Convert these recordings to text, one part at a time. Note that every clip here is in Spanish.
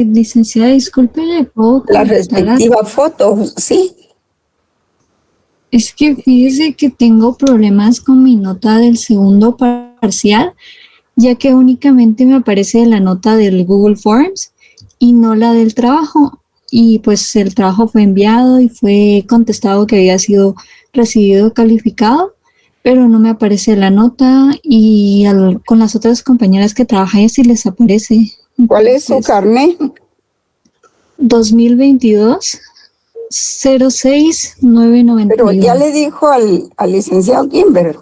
Licenciada, disculpe, ¿le puedo La contestar? respectiva foto, ¿sí? Es que fíjese que tengo problemas con mi nota del segundo parcial, ya que únicamente me aparece la nota del Google Forms y no la del trabajo. Y pues el trabajo fue enviado y fue contestado que había sido recibido calificado, pero no me aparece la nota y con las otras compañeras que trabajan sí les aparece. ¿Cuál es su carnet? 2022 06991. Pero ya le dijo al licenciado Kimber.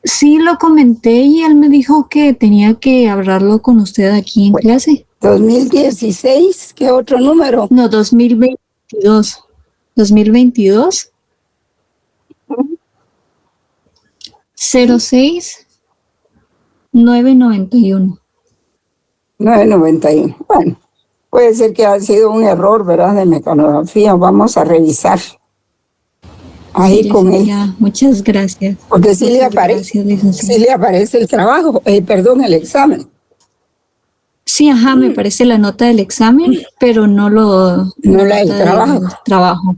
Sí, lo comenté y él me dijo que tenía que hablarlo con usted aquí en clase. 2016, ¿qué otro número? No, 2022. 2022 06 991. 991. Bueno, puede ser que ha sido un error, ¿verdad? De mecanografía. Vamos a revisar ahí Sí, con él. ya, muchas gracias. Porque sí le Gracias, licenciada. sí le aparece el trabajo, perdón, el examen. Sí, ajá, me parece la nota del examen, pero no No la del trabajo. trabajo.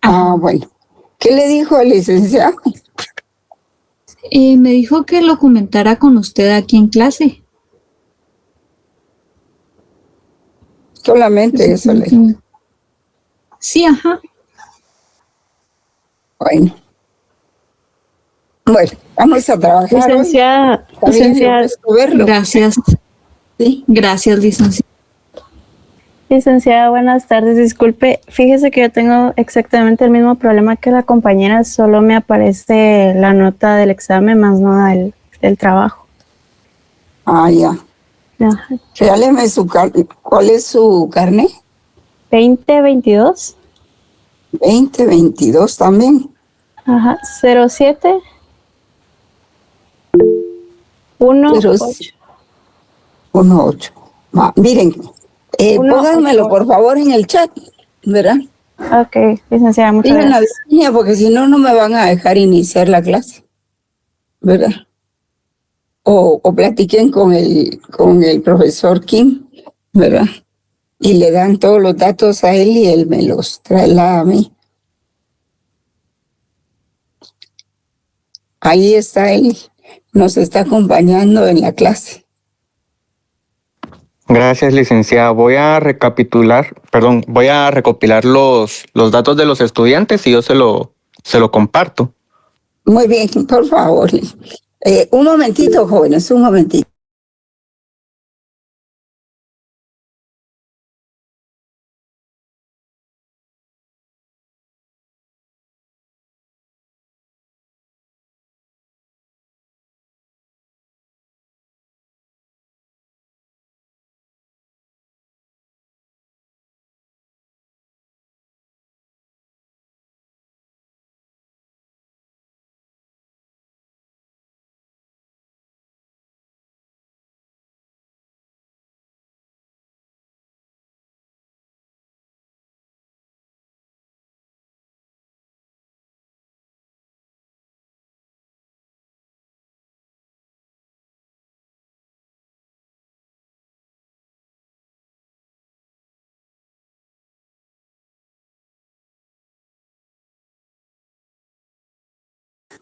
Ah, bueno. ¿Qué le dijo el licenciado? Me dijo que lo comentara con usted aquí en clase. Solamente eso le dijo. Sí, ajá. Bueno. Bueno, vamos a trabajar Licenciada, hoy. licenciada. Verlo. Gracias. Sí. Gracias, licenciada. Licenciada, buenas tardes. Disculpe, fíjese que yo tengo exactamente el mismo problema que la compañera, solo me aparece la nota del examen, más no del trabajo. Ah, ya. Ajá. Regáleme ¿cuál es su carnet? 2022. 2022 también. Ajá. 07 18. 18. Miren, pónganmelo por favor en el chat, ¿verdad? Ok, licenciada, muchas Digan la gracias. línea porque si no, no me van a dejar iniciar la clase, ¿verdad? O platiquen con el profesor Kim, ¿verdad? Y le dan todos los datos a él y él me los traslada a mí. Ahí está él, nos está acompañando en la clase. Gracias, licenciada. Voy a recopilar los datos de los estudiantes y yo se lo comparto. Muy bien, por favor. Un momentito, jóvenes, un momentito.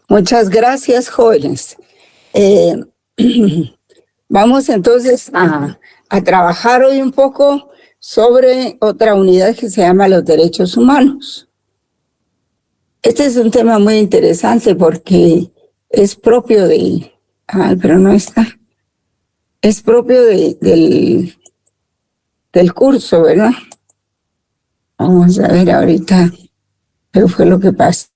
Muchas gracias, jóvenes. Vamos entonces a trabajar hoy un poco sobre otra unidad que se llama los derechos humanos. Este es un tema muy interesante porque es propio pero no está. Es propio del curso, ¿verdad? Vamos a ver ahorita qué fue lo que pasó.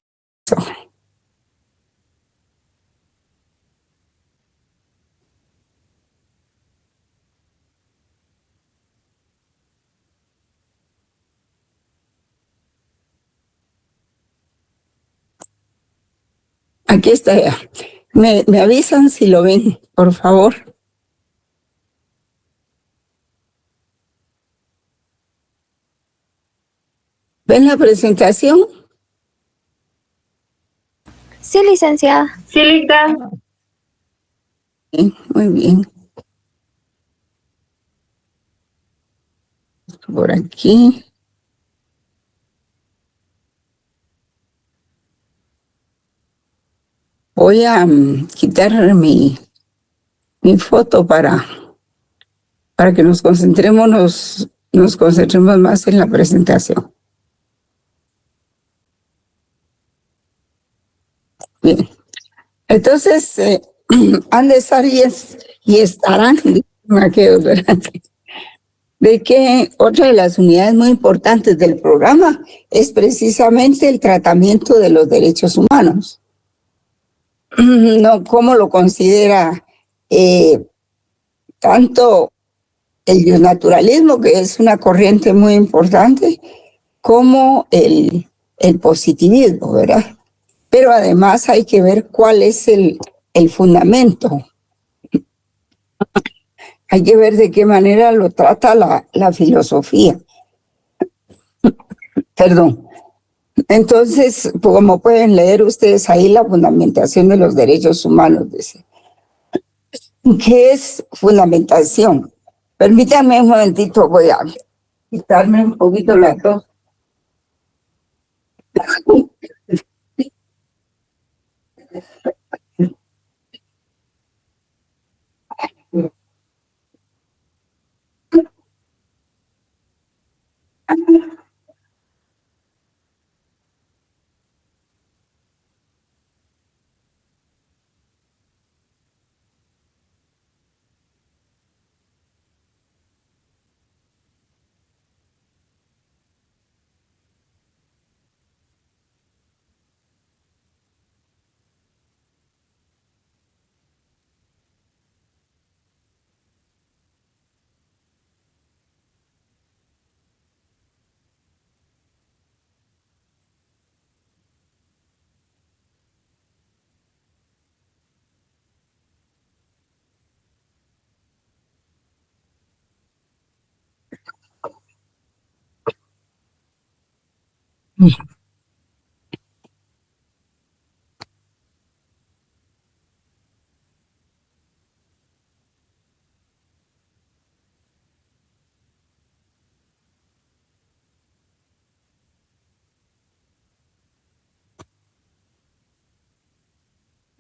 Aquí está ya. Me avisan si lo ven, por favor. ¿Ven la presentación? Sí, licenciada. Sí, licenciada. Muy bien. por aquí. Voy a quitar mi foto para que nos concentremos más en la presentación. Bien. Entonces, han de estar y estarán, aquellos, ¿verdad? De que otra de las unidades muy importantes del programa es precisamente el tratamiento de los derechos humanos. No, cómo lo considera tanto el bionaturalismo, que es una corriente muy importante, como el positivismo, ¿verdad? Pero además hay que ver cuál es el fundamento. Hay que ver de qué manera lo trata la filosofía. Perdón. Entonces, como pueden leer ustedes ahí, la fundamentación de los derechos humanos. Dice. ¿Qué es fundamentación? Permítanme un momentito, voy a quitarme un poquito la tos.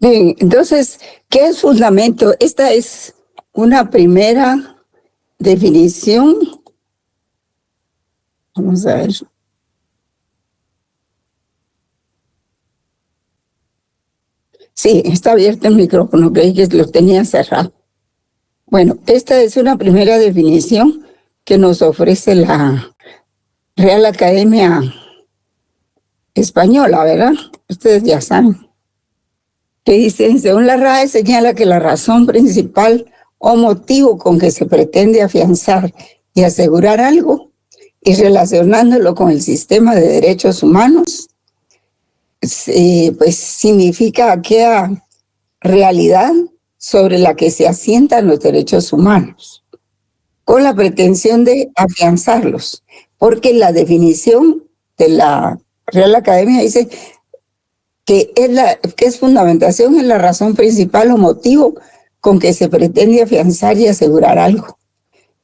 Bien, entonces, ¿qué es fundamento? Esta es una primera definición. Vamos a ver. Sí, está abierto el micrófono, creí que lo tenía cerrado. Bueno, esta es una primera definición que nos ofrece la Real Academia Española, ¿verdad? Ustedes ya saben. Que dicen, según la RAE, señala que la razón principal o motivo con que se pretende afianzar y asegurar algo y relacionándolo con el sistema de derechos humanos, pues significa aquella realidad sobre la que se asientan los derechos humanos, con la pretensión de afianzarlos, porque la definición de la Real Academia dice que es fundamentación, es la razón principal o motivo con que se pretende afianzar y asegurar algo.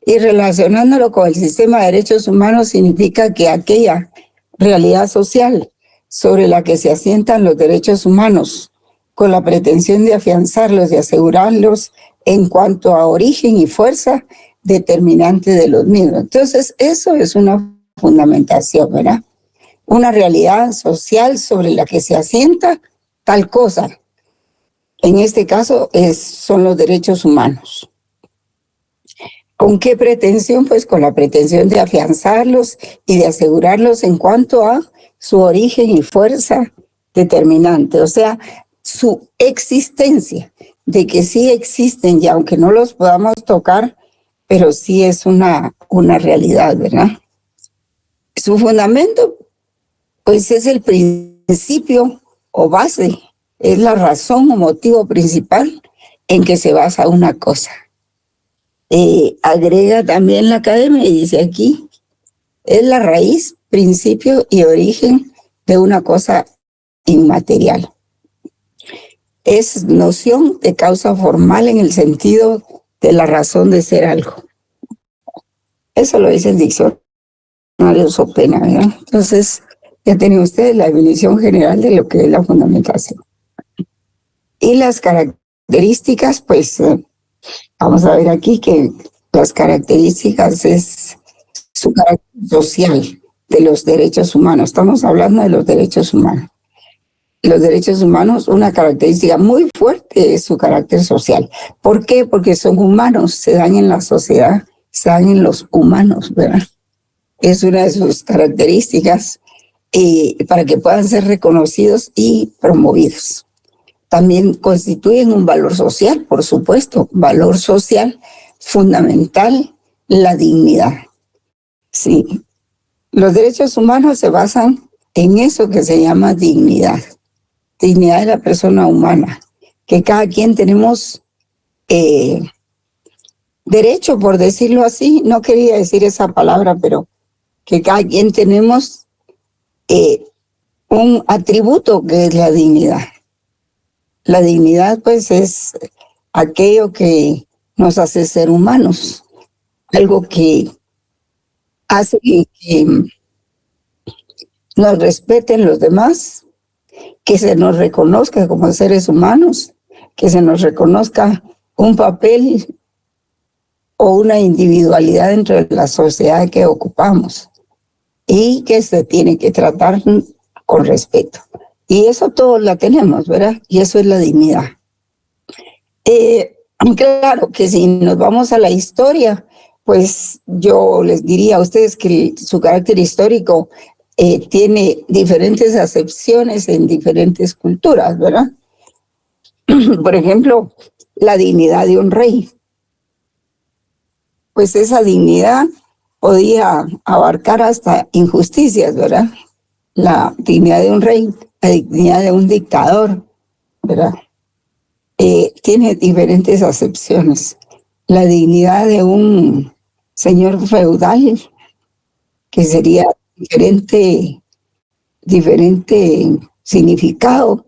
Y relacionándolo con el sistema de derechos humanos significa que aquella realidad social sobre la que se asientan los derechos humanos, con la pretensión de afianzarlos y asegurarlos en cuanto a origen y fuerza determinante de los mismos. Entonces, eso es una fundamentación, ¿verdad? Una realidad social sobre la que se asienta tal cosa. En este caso son los derechos humanos. ¿Con qué pretensión? Pues con la pretensión de afianzarlos y de asegurarlos en cuanto a su origen y fuerza determinante, o sea, su existencia, de que sí existen y aunque no los podamos tocar, pero sí es una realidad, ¿verdad? Su fundamento, pues es el principio o base, es la razón o motivo principal en que se basa una cosa. Agrega también la academia y dice aquí, es la raíz, principio y origen de una cosa inmaterial. Es noción de causa formal en el sentido de la razón de ser algo. Eso lo dice el diccionario. funcionarios o pena, ¿verdad? Entonces, ya tienen ustedes la definición general de lo que es la fundamentación. Y las características, pues, vamos a ver aquí que las características es su carácter social de los derechos humanos. Estamos hablando de los derechos humanos. Los derechos humanos, una característica muy fuerte es su carácter social. ¿Por qué? Porque son humanos, se dan en la sociedad, se dan en los humanos, ¿verdad? Es una de sus características para que puedan ser reconocidos y promovidos. También constituyen un valor social, por supuesto, valor social fundamental, la dignidad. Sí, los derechos humanos se basan en eso que se llama dignidad. Dignidad de la persona humana, que cada quien tenemos derecho, por decirlo así, no quería decir esa palabra, pero que cada quien tenemos un atributo que es la dignidad. La dignidad, pues, es aquello que nos hace ser humanos, algo que hace que nos respeten los demás, que se nos reconozca como seres humanos, que se nos reconozca un papel o una individualidad dentro de la sociedad que ocupamos y que se tiene que tratar con respeto. Y eso todos la tenemos, ¿verdad? Y eso es la dignidad. Claro que si nos vamos a la historia, pues yo les diría a ustedes que su carácter histórico tiene diferentes acepciones en diferentes culturas, ¿verdad? Por ejemplo, la dignidad de un rey. Pues esa dignidad podía abarcar hasta injusticias, ¿verdad? La dignidad de un rey, la dignidad de un dictador, ¿verdad? Tiene diferentes acepciones. La dignidad de un señor feudal, que sería diferente significado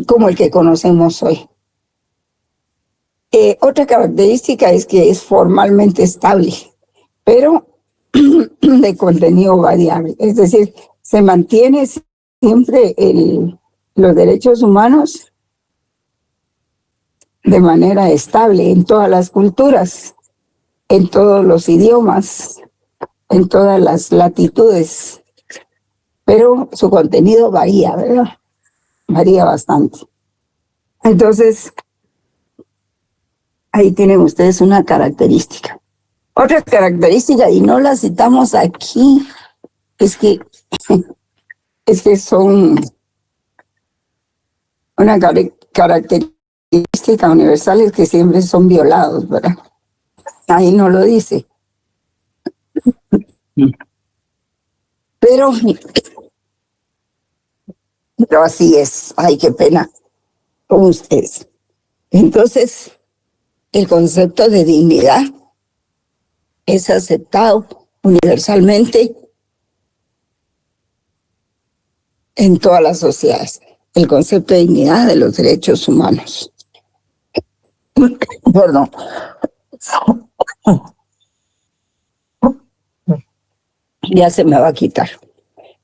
como el que conocemos hoy. Otra característica es que es formalmente estable, pero de contenido variable. Es decir, se mantiene siempre los derechos humanos de manera estable en todas las culturas, en todos los idiomas, en todas las latitudes, pero su contenido varía, ¿verdad? Varía bastante. Entonces, ahí tienen ustedes una característica. Otra característica, y no la citamos aquí, es que son una característica universal, es que siempre son violados, ¿verdad? Ahí no lo dice. Pero así es. Ay, qué pena con ustedes. Entonces, el concepto de dignidad es aceptado universalmente en todas las sociedades. El concepto de dignidad de los derechos humanos. Perdón. Ya se me va a quitar.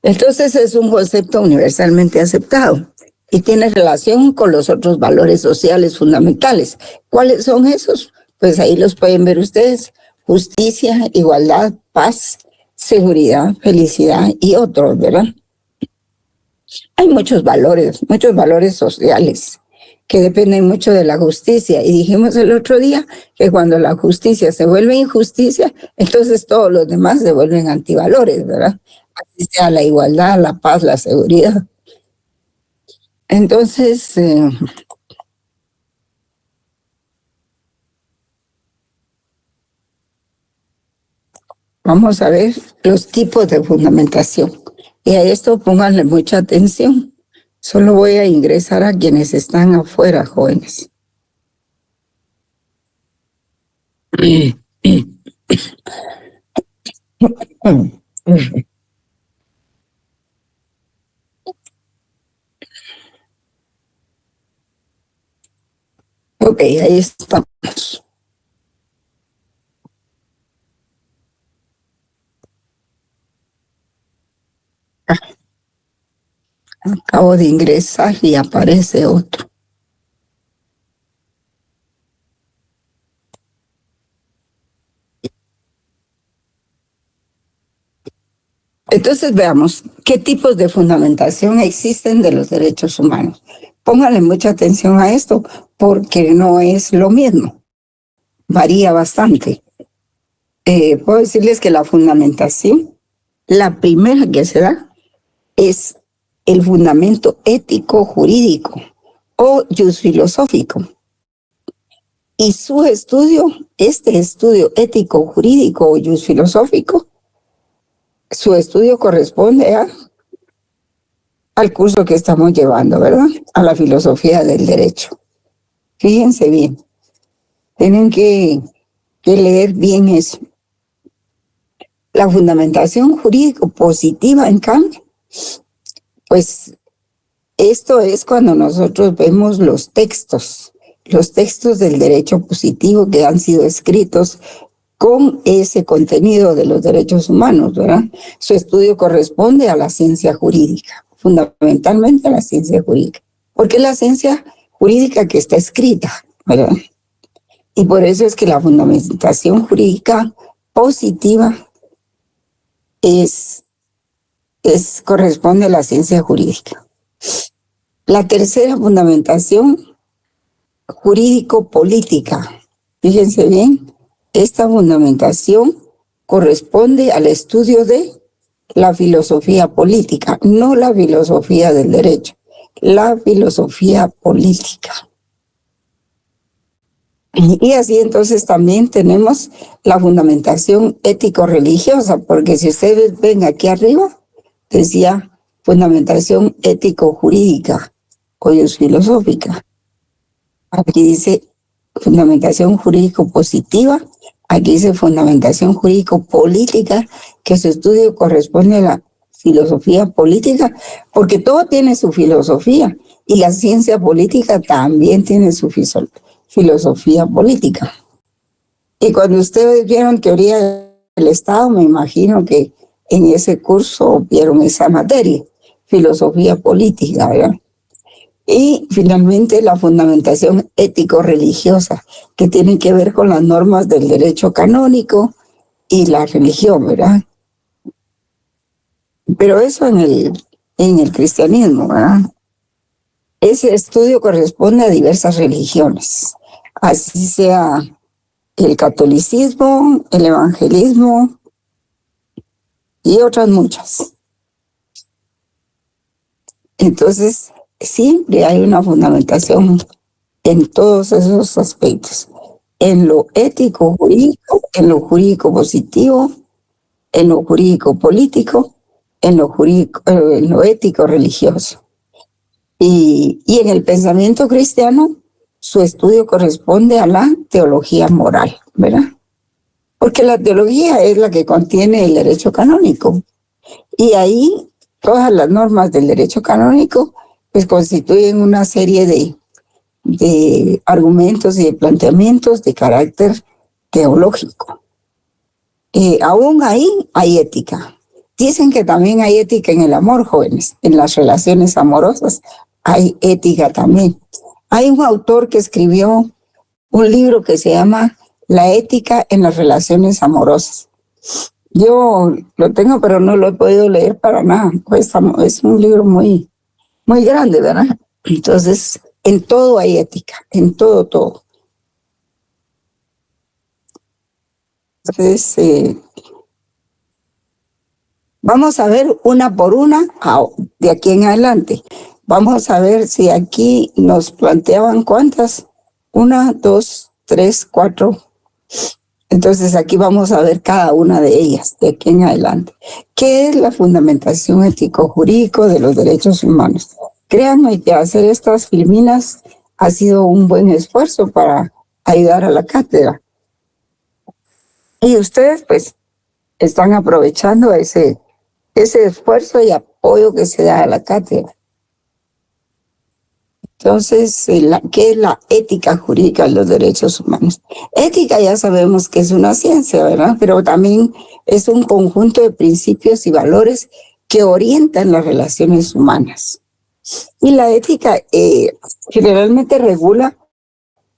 Entonces es un concepto universalmente aceptado y tiene relación con los otros valores sociales fundamentales. ¿Cuáles son esos? Pues ahí los pueden ver ustedes. Justicia, igualdad, paz, seguridad, felicidad y otros, ¿verdad? Hay muchos valores sociales que dependen mucho de la justicia. Y dijimos el otro día que cuando la justicia se vuelve injusticia, entonces todos los demás se vuelven antivalores, ¿verdad? Así sea la igualdad, la paz, la seguridad. Entonces, vamos a ver los tipos de fundamentación. Y a esto pónganle mucha atención. Solo voy a ingresar a quienes están afuera, jóvenes. Ok, ahí estamos. Acabo de ingresar y aparece otro. Entonces veamos qué tipos de fundamentación existen de los derechos humanos. Pónganle mucha atención a esto porque no es lo mismo, varía bastante. Puedo decirles que la fundamentación, la primera que se da es el fundamento ético jurídico o jus filosófico. Y su estudio, este estudio ético jurídico o jus filosófico, su estudio corresponde al curso que estamos llevando, ¿verdad? A la filosofía del derecho. Fíjense bien, tienen que leer bien eso. La fundamentación jurídico positiva, en cambio, pues esto es cuando nosotros vemos los textos del derecho positivo que han sido escritos con ese contenido de los derechos humanos, ¿verdad? Su estudio corresponde a la ciencia jurídica, fundamentalmente a la ciencia jurídica, porque es la ciencia jurídica que está escrita, ¿verdad? Y por eso es que la fundamentación jurídica positiva corresponde a la ciencia jurídica. La tercera fundamentación jurídico-política, fíjense bien, esta fundamentación corresponde al estudio de la filosofía política, no la filosofía del derecho, la filosofía política. Y así entonces también tenemos la fundamentación ético-religiosa, porque si ustedes ven aquí arriba, decía fundamentación ético-jurídica o filosófica. Aquí dice fundamentación jurídico-positiva, aquí dice fundamentación jurídico-política, que su estudio corresponde a la filosofía política, porque todo tiene su filosofía, y la ciencia política también tiene su filosofía política. Y cuando ustedes vieron teoría del Estado, me imagino que en ese curso vieron esa materia, filosofía política, ¿verdad? Y finalmente la fundamentación ético-religiosa, que tiene que ver con las normas del derecho canónico y la religión, ¿verdad? Pero eso en el cristianismo, ¿verdad? Ese estudio corresponde a diversas religiones, así sea el catolicismo, el evangelismo y otras muchas. Entonces, siempre hay una fundamentación en todos esos aspectos, en lo ético jurídico, en lo jurídico positivo, en lo jurídico político, en lo ético religioso. Y en el pensamiento cristiano, su estudio corresponde a la teología moral, ¿verdad? Porque la teología es la que contiene el derecho canónico. Y ahí todas las normas del derecho canónico pues constituyen una serie de argumentos y de planteamientos de carácter teológico. Aún ahí hay ética. Dicen que también hay ética en el amor, jóvenes, en las relaciones amorosas hay ética también. Hay un autor que escribió un libro que se llama La ética en las relaciones amorosas. Yo lo tengo, pero no lo he podido leer para nada. Pues es un libro muy, muy grande, ¿verdad? Entonces, en todo hay ética, en todo. Entonces, vamos a ver una por una de aquí en adelante. Vamos a ver si aquí nos planteaban cuántas. 1, 2, 3, 4. Entonces aquí vamos a ver cada una de ellas de aquí en adelante. ¿Qué es la fundamentación ético-jurídico de los derechos humanos? Créanme que hacer estas filminas ha sido un buen esfuerzo para ayudar a la cátedra. Y ustedes pues están aprovechando ese esfuerzo y apoyo que se da a la cátedra. Entonces, ¿qué es la ética jurídica de los derechos humanos? Ética ya sabemos que es una ciencia, ¿verdad? Pero también es un conjunto de principios y valores que orientan las relaciones humanas. Y la ética generalmente regula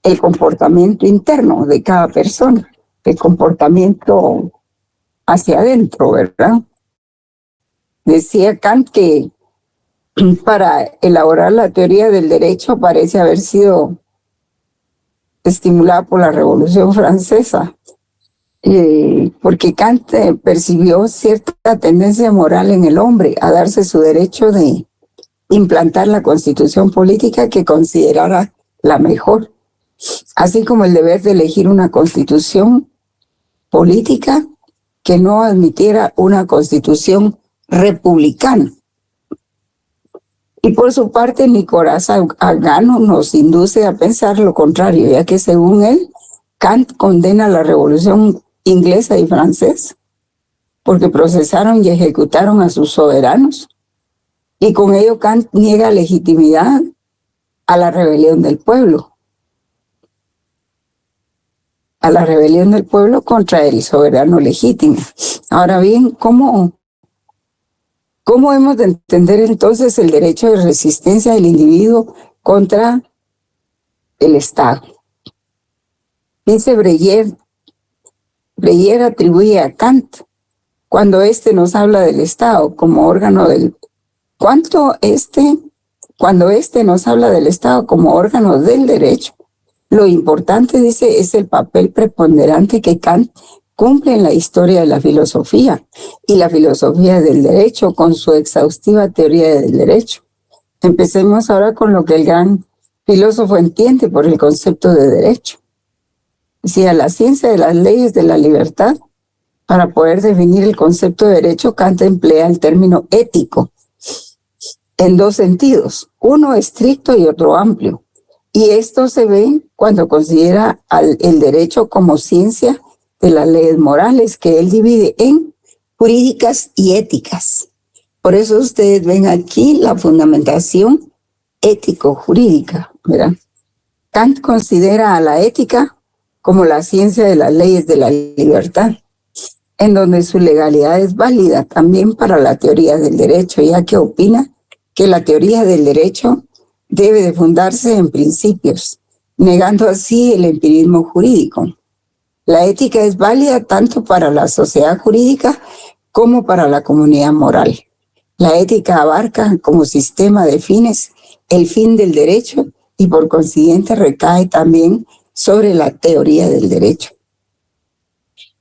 el comportamiento interno de cada persona, el comportamiento hacia adentro, ¿verdad? Decía Kant que para elaborar la teoría del derecho parece haber sido estimulada por la Revolución Francesa, porque Kant percibió cierta tendencia moral en el hombre a darse su derecho de implantar la constitución política que considerara la mejor, así como el deber de elegir una constitución política que no admitiera una constitución republicana. Y por su parte, Nicolás Agano nos induce a pensar lo contrario, ya que según él, Kant condena la revolución inglesa y francesa porque procesaron y ejecutaron a sus soberanos, y con ello Kant niega legitimidad a la rebelión del pueblo, contra el soberano legítimo. Ahora bien, ¿cómo hemos de entender entonces el derecho de resistencia del individuo contra el Estado? Dice Breyer atribuye a Kant, cuando nos habla del Estado como órgano cuando nos habla del Estado como órgano del derecho, lo importante, dice, es el papel preponderante que Kant cumple en la historia de la filosofía y la filosofía del derecho con su exhaustiva teoría del derecho. Empecemos ahora con lo que el gran filósofo entiende por el concepto de derecho. Decía, la ciencia de las leyes de la libertad. Para poder definir el concepto de derecho, Kant emplea el término ético en dos sentidos, uno estricto y otro amplio. Y esto se ve cuando considera el derecho como ciencia de las leyes morales, que él divide en jurídicas y éticas. Por eso ustedes ven aquí la fundamentación ético-jurídica, ¿verdad? Kant considera a la ética como la ciencia de las leyes de la libertad, en donde su legalidad es válida también para la teoría del derecho, ya que opina que la teoría del derecho debe de fundarse en principios, negando así el empirismo jurídico. La ética es válida tanto para la sociedad jurídica como para la comunidad moral. La ética abarca como sistema de fines el fin del derecho y por consiguiente recae también sobre la teoría del derecho.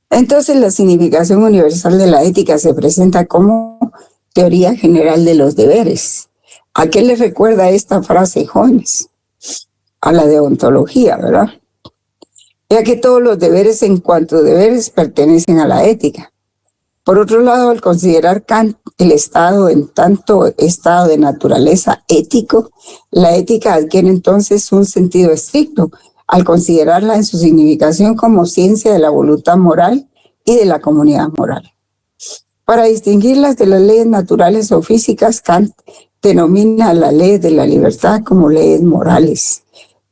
Entonces, la significación universal de la ética se presenta como teoría general de los deberes. ¿A qué les recuerda esta frase, jóvenes? A la deontología, ¿verdad? Ya que todos los deberes en cuanto a deberes pertenecen a la ética. Por otro lado, al considerar Kant el Estado en tanto estado de naturaleza ético, la ética adquiere entonces un sentido estricto, al considerarla en su significación como ciencia de la voluntad moral y de la comunidad moral. Para distinguirlas de las leyes naturales o físicas, Kant denomina las leyes de la libertad como leyes morales.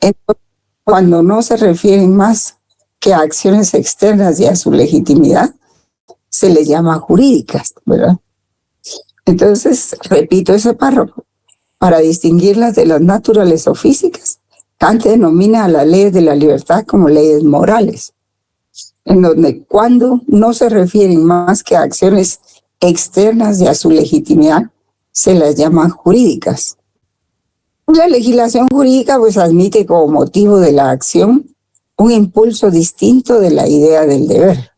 Entonces, cuando no se refieren más que a acciones externas y a su legitimidad, se les llama jurídicas, ¿verdad? Entonces, repito ese párrafo. Para distinguirlas de las naturales o físicas, Kant denomina a las leyes de la libertad como leyes morales, en donde cuando no se refieren más que a acciones externas y a su legitimidad, se las llama jurídicas. La legislación jurídica pues admite como motivo de la acción un impulso distinto de la idea del deber.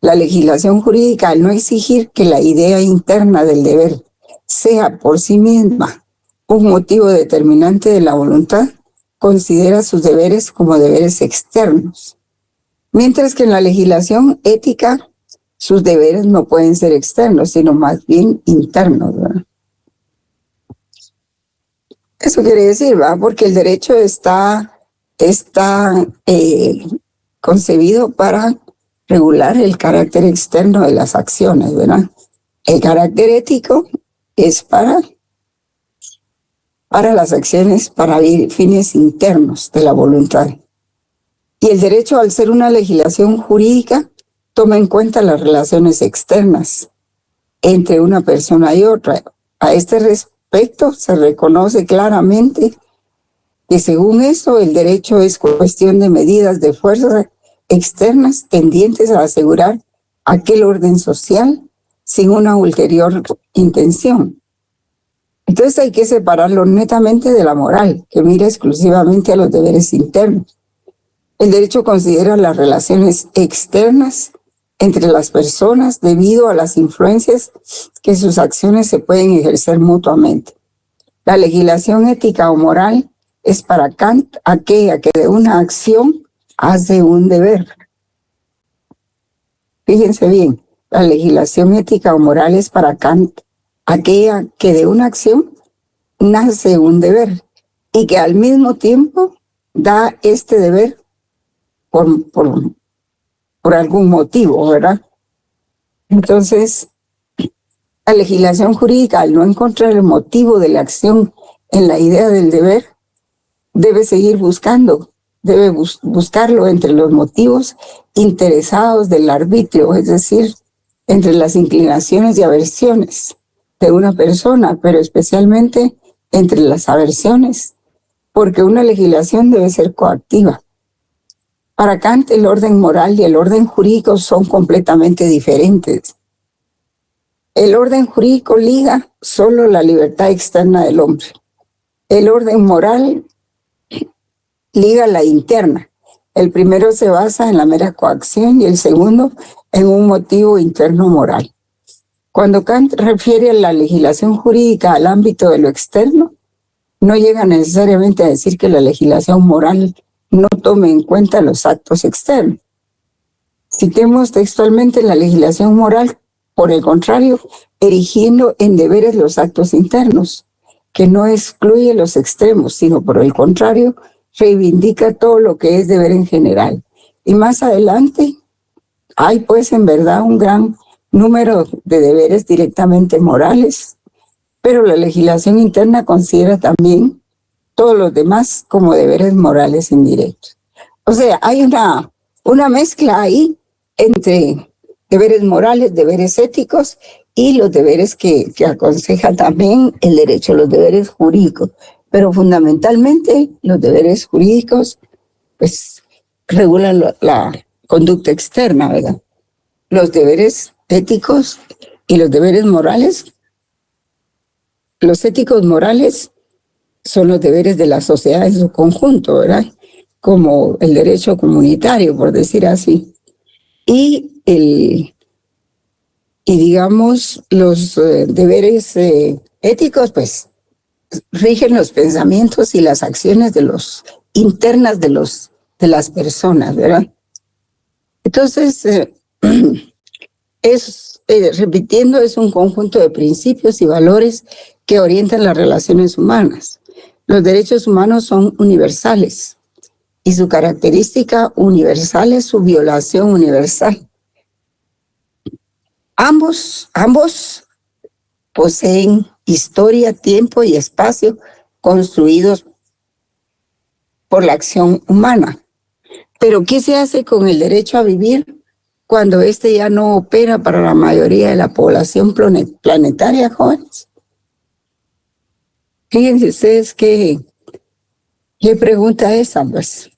La legislación jurídica, al no exigir que la idea interna del deber sea por sí misma un motivo determinante de la voluntad, considera sus deberes como deberes externos. Mientras que en la legislación ética, sus deberes no pueden ser externos, sino más bien internos, ¿verdad? Eso quiere decir, ¿verdad? Porque el derecho está concebido para regular el carácter externo de las acciones, ¿verdad? El carácter ético es para las acciones, para fines internos de la voluntad. Y el derecho, al ser una legislación jurídica, toma en cuenta las relaciones externas entre una persona y otra. A este aspecto se reconoce claramente que según eso el derecho es cuestión de medidas de fuerza externas tendientes a asegurar aquel orden social sin una ulterior intención. Entonces hay que separarlo netamente de la moral, que mira exclusivamente a los deberes internos. El derecho considera las relaciones externas entre las personas debido a las influencias que sus acciones se pueden ejercer mutuamente. La legislación ética o moral es para Kant aquella que de una acción hace un deber. Fíjense bien, la legislación ética o moral es para Kant aquella que de una acción nace un deber y que al mismo tiempo da este deber por algún motivo, ¿verdad? Entonces, la legislación jurídica, al no encontrar el motivo de la acción en la idea del deber, debe seguir buscando, debe buscarlo entre los motivos interesados del arbitrio, es decir, entre las inclinaciones y aversiones de una persona, pero especialmente entre las aversiones, porque una legislación debe ser coactiva. Para Kant, el orden moral y el orden jurídico son completamente diferentes. El orden jurídico liga solo la libertad externa del hombre. El orden moral liga la interna. El primero se basa en la mera coacción y el segundo en un motivo interno moral. Cuando Kant refiere a la legislación jurídica al ámbito de lo externo, no llega necesariamente a decir que la legislación moral no tome en cuenta los actos externos. Citemos textualmente la legislación moral, por el contrario, erigiendo en deberes los actos internos, que no excluye los extremos, sino por el contrario, reivindica todo lo que es deber en general. Y más adelante, hay pues en verdad un gran número de deberes directamente morales, pero la legislación interna considera también todos los demás como deberes morales indirectos. O sea, hay una mezcla ahí entre deberes morales, deberes éticos y los deberes que aconseja también el derecho, los deberes jurídicos. Pero fundamentalmente los deberes jurídicos pues regulan la conducta externa, ¿verdad? Los deberes éticos y los deberes morales, los éticos morales son los deberes de la sociedad en su conjunto, ¿verdad? Como el derecho comunitario, por decir así. Y digamos, los deberes éticos, pues, rigen los pensamientos y las acciones internas de las personas, ¿verdad? Entonces, repitiendo, es un conjunto de principios y valores que orientan las relaciones humanas. Los derechos humanos son universales y su característica universal es su violación universal. Ambos poseen historia, tiempo y espacio construidos por la acción humana. Pero ¿qué se hace con el derecho a vivir cuando este ya no opera para la mayoría de la población planetaria, jóvenes? Fíjense ustedes qué pregunta esa, pues.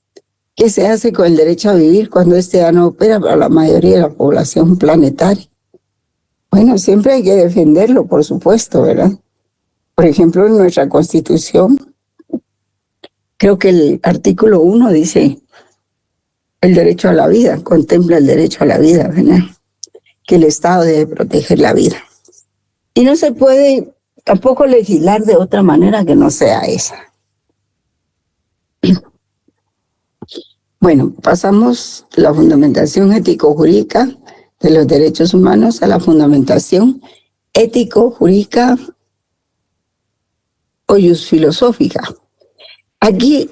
¿Qué se hace con el derecho a vivir cuando este ya no opera para la mayoría de la población planetaria? Bueno, siempre hay que defenderlo, por supuesto, ¿verdad? Por ejemplo, en nuestra Constitución, creo que el artículo 1 dice el derecho a la vida, contempla el derecho a la vida, ¿verdad? Que el Estado debe proteger la vida. Y no se puede tampoco legislar de otra manera que no sea esa. Bueno, pasamos de la fundamentación ético-jurídica de los derechos humanos a la fundamentación ético-jurídica o filosófica. Aquí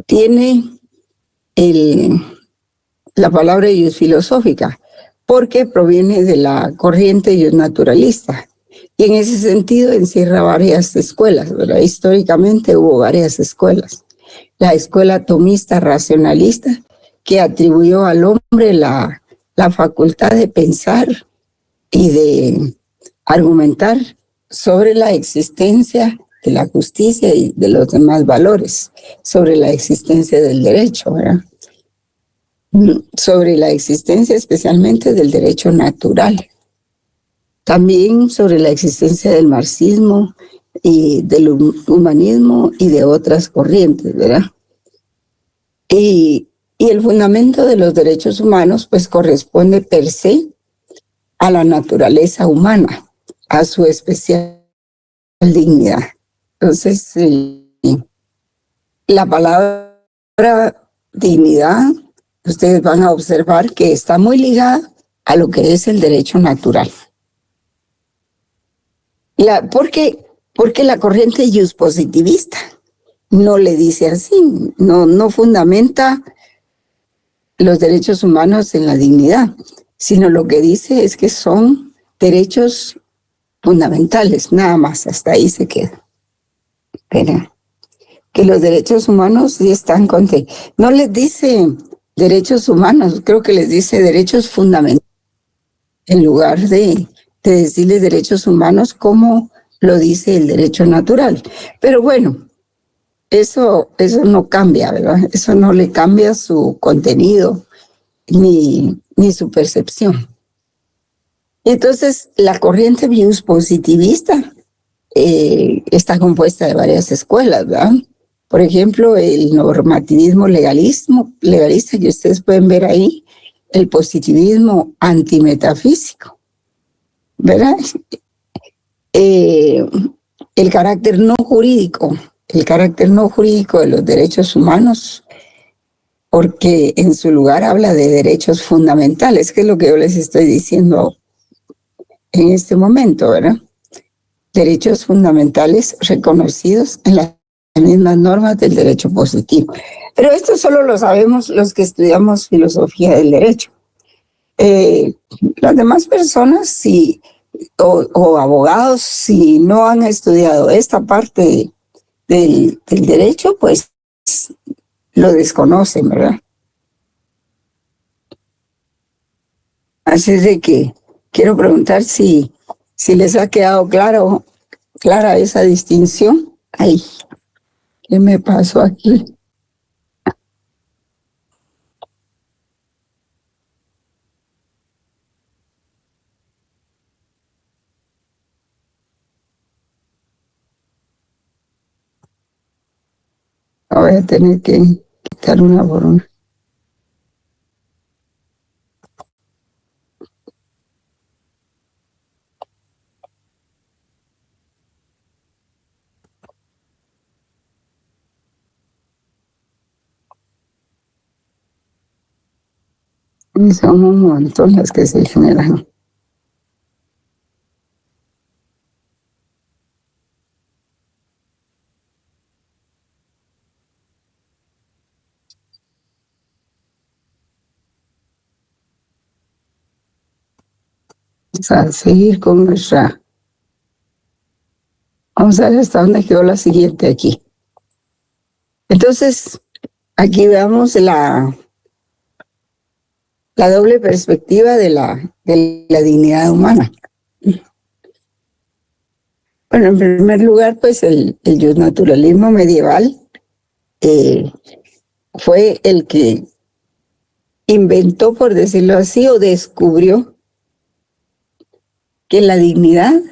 tiene la palabra filosófica porque proviene de la corriente naturalista y en ese sentido encierra varias escuelas, ¿verdad? Históricamente hubo varias escuelas. La escuela tomista racionalista que atribuyó al hombre la facultad de pensar y de argumentar sobre la existencia de la justicia y de los demás valores, sobre la existencia del derecho, ¿verdad? Sobre la existencia especialmente del derecho natural, también sobre la existencia del marxismo y del humanismo y de otras corrientes, ¿verdad? Y el fundamento de los derechos humanos pues corresponde per se a la naturaleza humana, a su especial dignidad. Entonces, la palabra dignidad, ustedes van a observar que está muy ligada a lo que es el derecho natural. Porque la corriente juspositivista no le dice así, no fundamenta los derechos humanos en la dignidad, sino lo que dice es que son derechos fundamentales, nada más, hasta ahí se queda. Pero que los derechos humanos sí están no les dice derechos humanos, creo que les dice derechos fundamentales, en lugar de decirles derechos humanos como lo dice el derecho natural. Pero bueno, eso no cambia, ¿verdad? Eso no le cambia su contenido ni su percepción. Entonces, la corriente positivista está compuesta de varias escuelas, ¿verdad? Por ejemplo, el normativismo legalista, que ustedes pueden ver ahí, el positivismo antimetafísico, ¿verdad? El carácter no jurídico de los derechos humanos, porque en su lugar habla de derechos fundamentales, que es lo que yo les estoy diciendo en este momento, ¿verdad? Derechos fundamentales reconocidos en las mismas normas del derecho positivo. Pero esto solo lo sabemos los que estudiamos filosofía del derecho. Las demás personas, o abogados, si no han estudiado esta parte del derecho, pues lo desconocen, ¿verdad? Así es de que quiero preguntar si les ha quedado clara esa distinción. Ay, ¿qué me pasó aquí? Voy a tener que quitar una por una. Y son un montón las que se generan. Vamos a seguir con nuestra... Vamos a ver hasta dónde quedó la siguiente aquí. Entonces, aquí veamos la doble perspectiva de la dignidad humana. Bueno, en primer lugar, pues el justnaturalismo medieval fue el que inventó, por decirlo así, o descubrió que la dignidad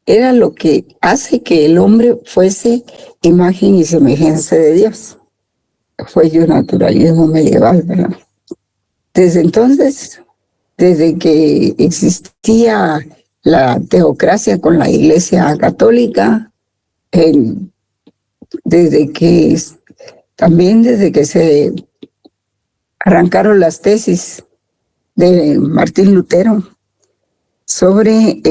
era lo que hace que el hombre fuese imagen y semejanza de Dios. Fue el naturalismo medieval, ¿verdad? Desde entonces, desde que existía la teocracia con la Iglesia Católica, desde que se arrancaron las tesis de Martín Lutero sobre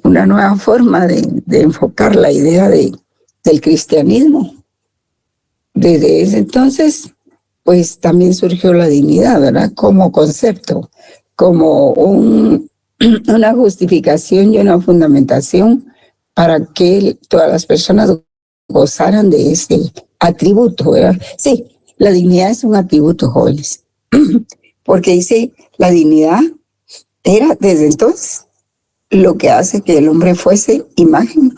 una nueva forma de enfocar la idea del cristianismo. Desde ese entonces, pues también surgió la dignidad, ¿verdad? Como concepto, como una justificación y una fundamentación para que todas las personas gozaran de ese atributo, ¿verdad? Sí, la dignidad es un atributo, jóvenes, porque dice, la dignidad era desde entonces lo que hace que el hombre fuese imagen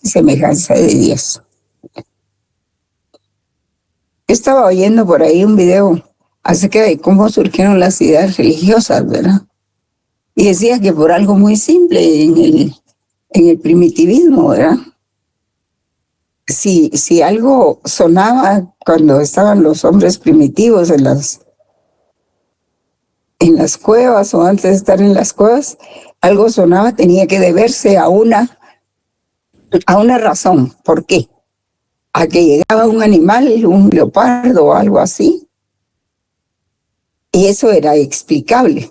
y semejanza de Dios. Estaba oyendo por ahí un video acerca de cómo surgieron las ideas religiosas, ¿verdad? Y decía que por algo muy simple en el primitivismo, ¿verdad? Si algo sonaba cuando estaban los hombres primitivos en las cuevas o antes de estar en las cuevas, algo sonaba, tenía que deberse a una razón. ¿Por qué? A que llegaba un animal, un leopardo o algo así, y eso era explicable.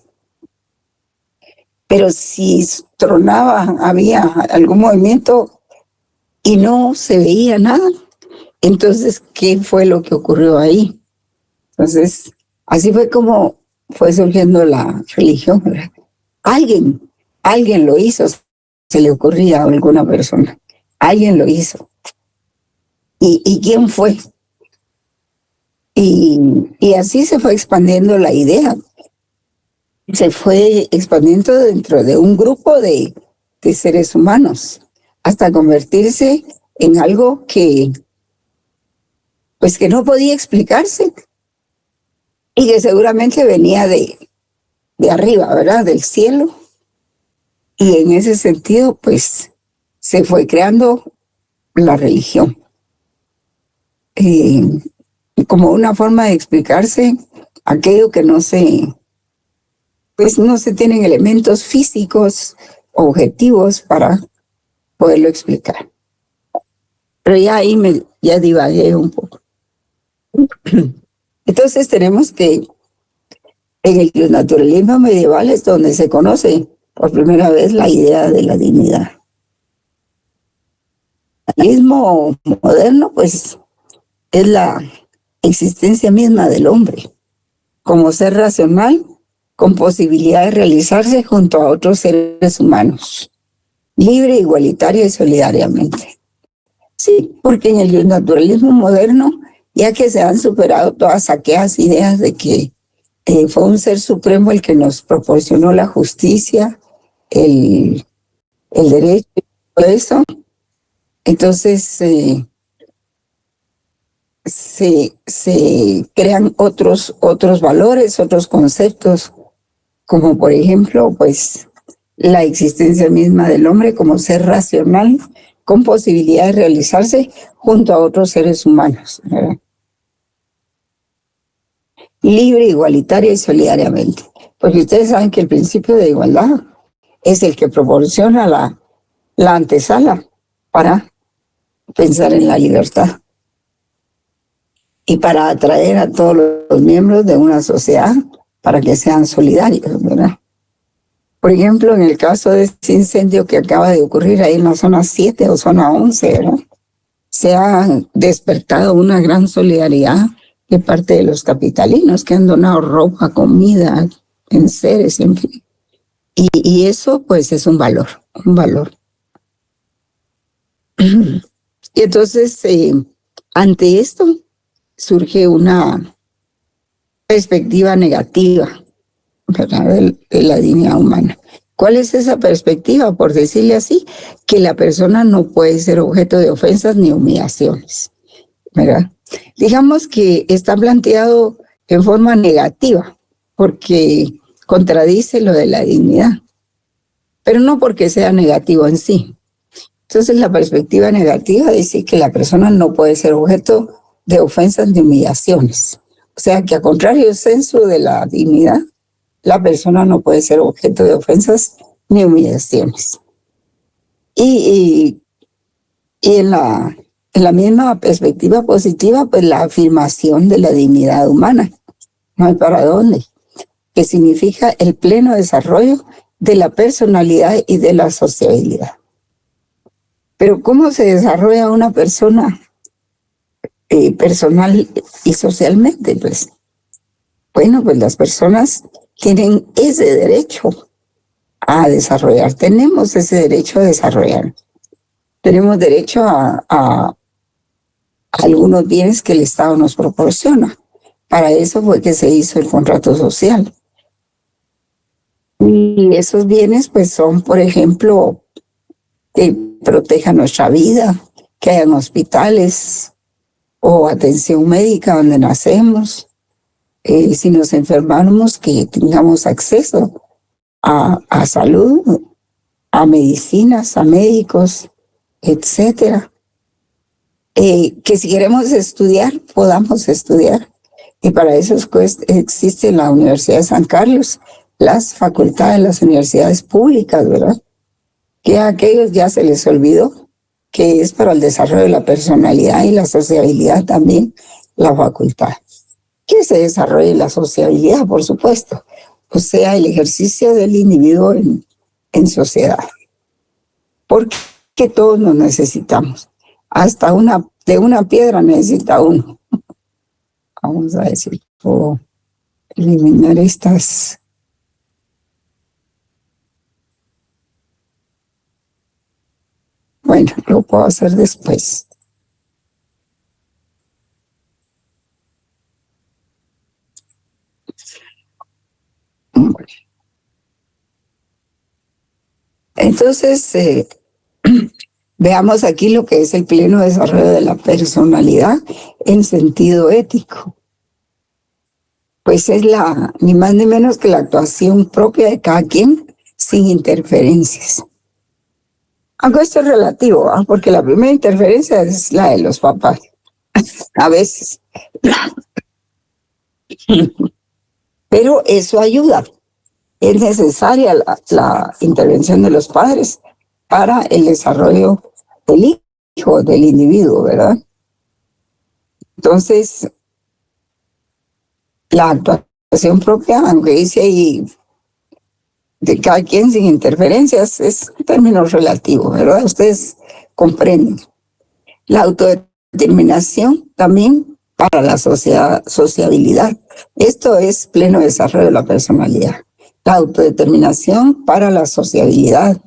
Pero si tronaba, había algún movimiento y no se veía nada, entonces, ¿qué fue lo que ocurrió ahí? Entonces, así fue como fue surgiendo la religión, ¿verdad? Alguien lo hizo, se le ocurría a alguna persona. Alguien lo hizo. ¿Y quién fue? Y así se fue expandiendo la idea. Se fue expandiendo dentro de un grupo de seres humanos hasta convertirse en algo que no podía explicarse y que seguramente venía de arriba, ¿verdad? Del cielo. Y en ese sentido, pues, se fue creando la religión. Como una forma de explicarse aquello que no se tienen elementos físicos, objetivos para poderlo explicar. Pero ya ahí ya divagué un poco. Entonces tenemos que en el naturalismo medieval es donde se conoce por primera vez la idea de la dignidad. El naturalismo moderno, pues, es la existencia misma del hombre como ser racional con posibilidad de realizarse junto a otros seres humanos, libre, igualitaria y solidariamente. Sí, porque en el naturalismo moderno, ya que se han superado todas aquellas ideas de que fue un ser supremo el que nos proporcionó la justicia, el derecho y todo eso, entonces se crean otros valores, otros conceptos, como por ejemplo, pues, la existencia misma del hombre como ser racional con posibilidad de realizarse junto a otros seres humanos, ¿verdad? Libre, igualitaria y solidariamente. Porque ustedes saben que el principio de igualdad es el que proporciona la antesala para pensar en la libertad y para atraer a todos los miembros de una sociedad para que sean solidarios, ¿verdad? Por ejemplo, en el caso de este incendio que acaba de ocurrir ahí en la zona 7 o zona 11, ¿verdad? Se ha despertado una gran solidaridad de parte de los capitalinos que han donado ropa, comida, enseres, en fin. Y eso, pues, es un valor. Y entonces, ante esto, surge una perspectiva negativa, ¿verdad? De la dignidad humana. ¿Cuál es esa perspectiva? Por decirle así, que la persona no puede ser objeto de ofensas ni humillaciones, ¿verdad? Digamos que está planteado en forma negativa, porque contradice lo de la dignidad, pero no porque sea negativo en sí. Entonces la perspectiva negativa dice que la persona no puede ser objeto de ofensas ni humillaciones. O sea que a contrario del senso de la dignidad, la persona no puede ser objeto de ofensas ni humillaciones. Y en la misma perspectiva positiva, pues la afirmación de la dignidad humana, no hay para dónde, que significa el pleno desarrollo de la personalidad y de la sociabilidad. Pero ¿cómo se desarrolla una persona personal y socialmente? Pues, bueno, pues las personas tienen ese derecho a desarrollar, tenemos ese derecho a desarrollar. Tenemos derecho a algunos bienes que el Estado nos proporciona. Para eso fue que se hizo el contrato social. Y esos bienes pues son, por ejemplo, que protejan nuestra vida, que hayan hospitales o atención médica donde nacemos. Si nos enfermamos, que tengamos acceso a salud, a medicinas, a médicos, etcétera. Que si queremos estudiar, podamos estudiar. Y para eso existe la Universidad de San Carlos, las facultades de las universidades públicas, ¿verdad? Que a aquellos ya se les olvidó que es para el desarrollo de la personalidad y la sociabilidad también la facultad. Que se desarrolle la sociabilidad, por supuesto, o sea, el ejercicio del individuo en sociedad. Porque todos nos necesitamos. Hasta de una piedra necesita uno. Vamos a decir, o eliminar estas. Bueno, lo puedo hacer después. Bueno. Entonces, veamos aquí lo que es el pleno desarrollo de la personalidad en sentido ético. Pues es ni más ni menos que la actuación propia de cada quien sin interferencias. Aunque esto es relativo, ¿eh? Porque la primera interferencia es la de los papás, a veces. Pero eso ayuda. Es necesaria la intervención de los padres para el desarrollo del hijo, del individuo, ¿verdad? Entonces, la actuación propia, aunque dice ahí de cada quien sin interferencias, es un término relativo, ¿verdad? Ustedes comprenden. La autodeterminación también para la sociabilidad. Esto es pleno desarrollo de la personalidad. La autodeterminación para la sociabilidad,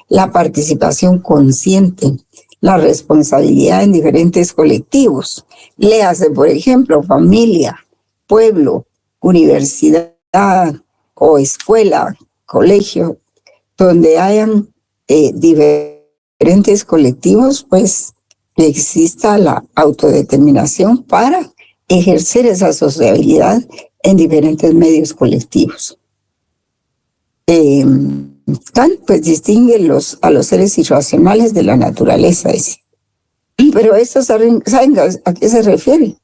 la participación consciente, la responsabilidad en diferentes colectivos. Léase, por ejemplo, familia, pueblo, universidad o escuela, colegio, donde hayan diferentes colectivos, pues que exista la autodeterminación para ejercer esa sociabilidad en diferentes medios colectivos. Kant pues distingue a los seres irracionales de la naturaleza, dice. Pero estos, ¿saben a qué se refiere?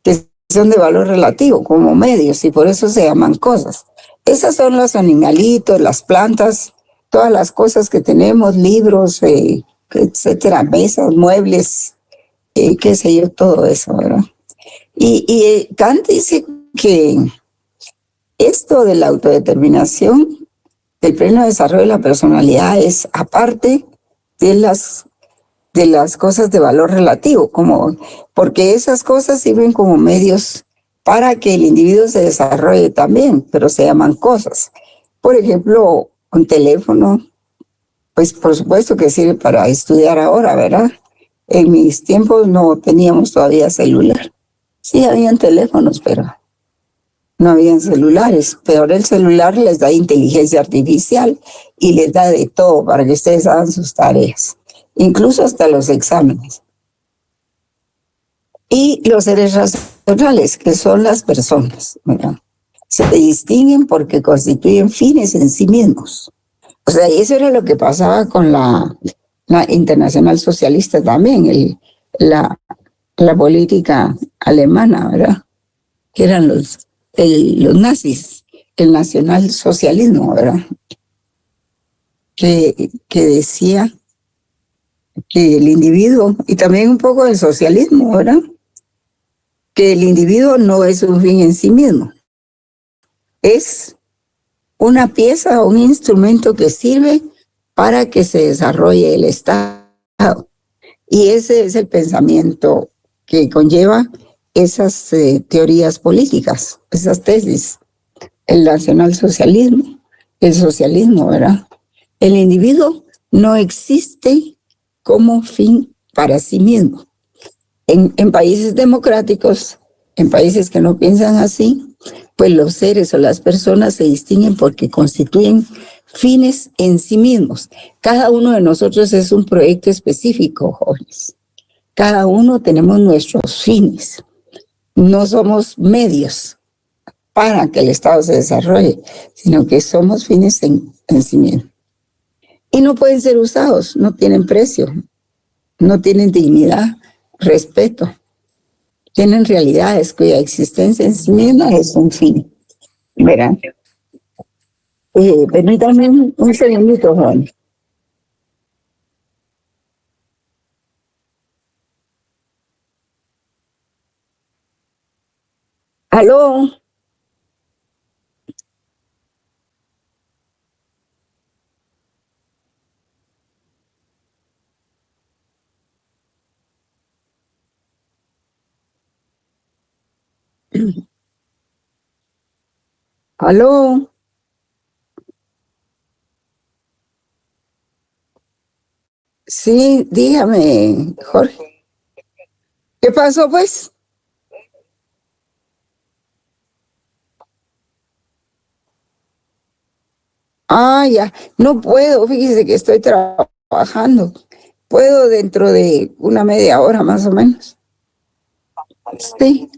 Que son de valor relativo, como medios, y por eso se llaman cosas. Esas son los animalitos, las plantas, todas las cosas que tenemos, libros, etcétera, mesas, muebles, qué sé yo, todo eso, ¿verdad? Y Kant dice que esto de la autodeterminación, del pleno desarrollo de la personalidad, es aparte de las cosas de valor relativo, porque esas cosas sirven como medios para que el individuo se desarrolle también, pero se llaman cosas. Por ejemplo, un teléfono, pues por supuesto que sirve para estudiar ahora, ¿verdad? En mis tiempos no teníamos todavía celular. Sí, habían teléfonos, pero no habían celulares. Pero el celular les da inteligencia artificial y les da de todo para que ustedes hagan sus tareas, incluso hasta los exámenes. Y los seres racionales, que son las personas, ¿verdad? Se distinguen porque constituyen fines en sí mismos. O sea, eso era lo que pasaba con la Internacional Socialista también, la política alemana, ¿verdad? Que eran los nazis, el nacionalsocialismo, ¿verdad? Que decía que el individuo, y también un poco del socialismo, ¿verdad? Que el individuo no es un fin en sí mismo. Es una pieza o un instrumento que sirve para que se desarrolle el Estado. Y ese es el pensamiento que conlleva esas teorías políticas, esas tesis. El nacionalsocialismo, el socialismo, ¿verdad? El individuo no existe como fin para sí mismo. En países democráticos, en países que no piensan así, pues los seres o las personas se distinguen porque constituyen fines en sí mismos. Cada uno de nosotros es un proyecto específico, jóvenes. Cada uno tenemos nuestros fines. No somos medios para que el Estado se desarrolle, sino que somos fines en sí mismos. Y no pueden ser usados, no tienen precio, no tienen dignidad, respeto. Tienen realidades cuya existencia en sí misma es un fin. Verán. Permítanme un segundito, Juan. ¿Aló? ¿Aló? Sí, dígame, Jorge. ¿Qué pasó, pues? Ah, ya. No puedo, fíjese que estoy trabajando. Puedo dentro de una media hora más o menos. Sí,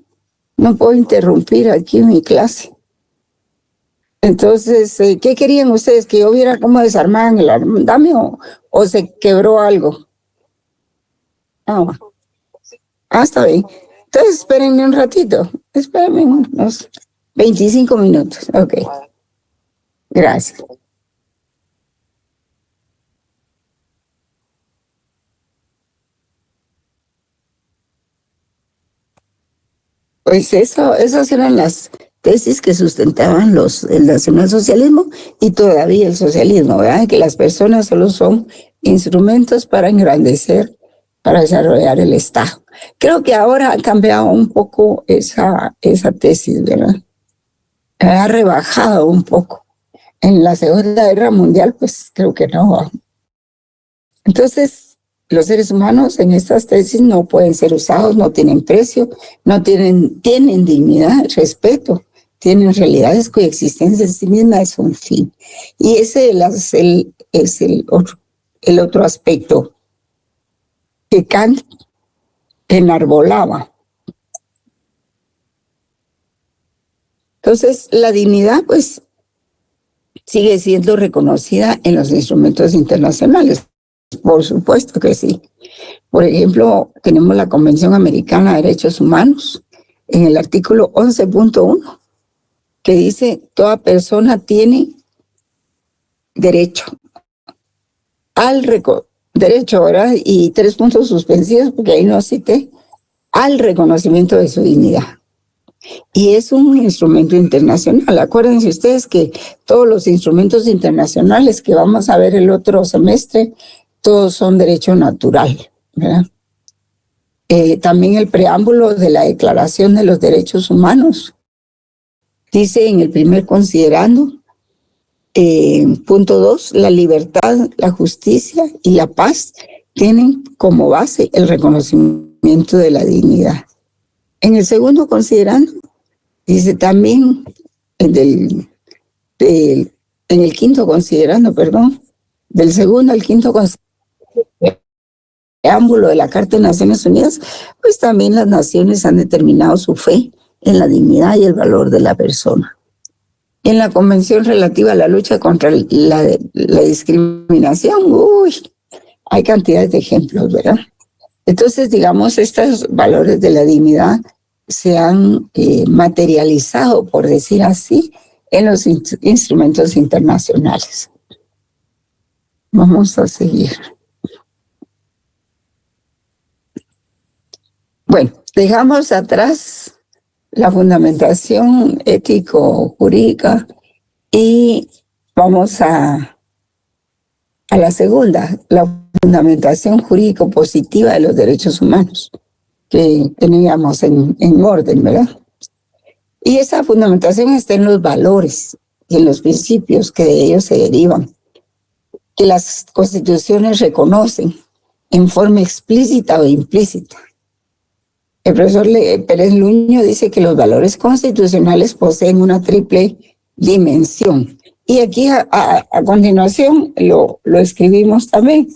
no puedo interrumpir aquí mi clase. Entonces, ¿qué querían ustedes? ¿Que yo viera cómo desarmaban el andamio o se quebró algo? Ah, está bien. Entonces, espérenme un ratito. Espérenme unos 25 minutos. Ok, gracias. Pues esas eran las tesis que sustentaban el nacionalsocialismo y todavía el socialismo, ¿verdad? Que las personas solo son instrumentos para engrandecer, para desarrollar el Estado. Creo que ahora ha cambiado un poco esa tesis, ¿verdad? Ha rebajado un poco. En la Segunda Guerra Mundial, pues creo que no. Entonces, los seres humanos en estas tesis no pueden ser usados, no tienen precio, no tienen dignidad, respeto, tienen realidades cuya existencia en sí misma es un fin. Y ese es el otro aspecto que Kant enarbolaba. Entonces, la dignidad, pues, sigue siendo reconocida en los instrumentos internacionales. Por supuesto que sí. Por ejemplo, tenemos la Convención Americana de Derechos Humanos en el artículo 11.1, que dice: toda persona tiene derecho al derecho, ¿verdad? Y 3 puntos suspensivos, porque ahí no cité, al reconocimiento de su dignidad. Y es un instrumento internacional. Acuérdense ustedes que todos los instrumentos internacionales que vamos a ver el otro semestre, todos son derecho natural, ¿verdad? También el preámbulo de la Declaración de los Derechos Humanos dice en el primer considerando, punto 2, la libertad, la justicia y la paz tienen como base el reconocimiento de la dignidad. En el segundo considerando dice también, en el quinto considerando, perdón, del segundo al quinto considerando, preámbulo de la Carta de Naciones Unidas, pues también las naciones han determinado su fe en la dignidad y el valor de la persona. En la Convención relativa a la lucha contra la discriminación, hay cantidades de ejemplos, ¿verdad? Entonces, digamos, estos valores de la dignidad se han materializado, por decir así, en los instrumentos internacionales. Vamos a seguir. Bueno, dejamos atrás la fundamentación ético-jurídica y vamos a la segunda, la fundamentación jurídico-positiva de los derechos humanos, que teníamos en orden, ¿verdad? Y esa fundamentación está en los valores y en los principios que de ellos se derivan, que las constituciones reconocen en forma explícita o implícita. El profesor Pérez Luño dice que los valores constitucionales poseen una triple dimensión. Y aquí a continuación lo escribimos también.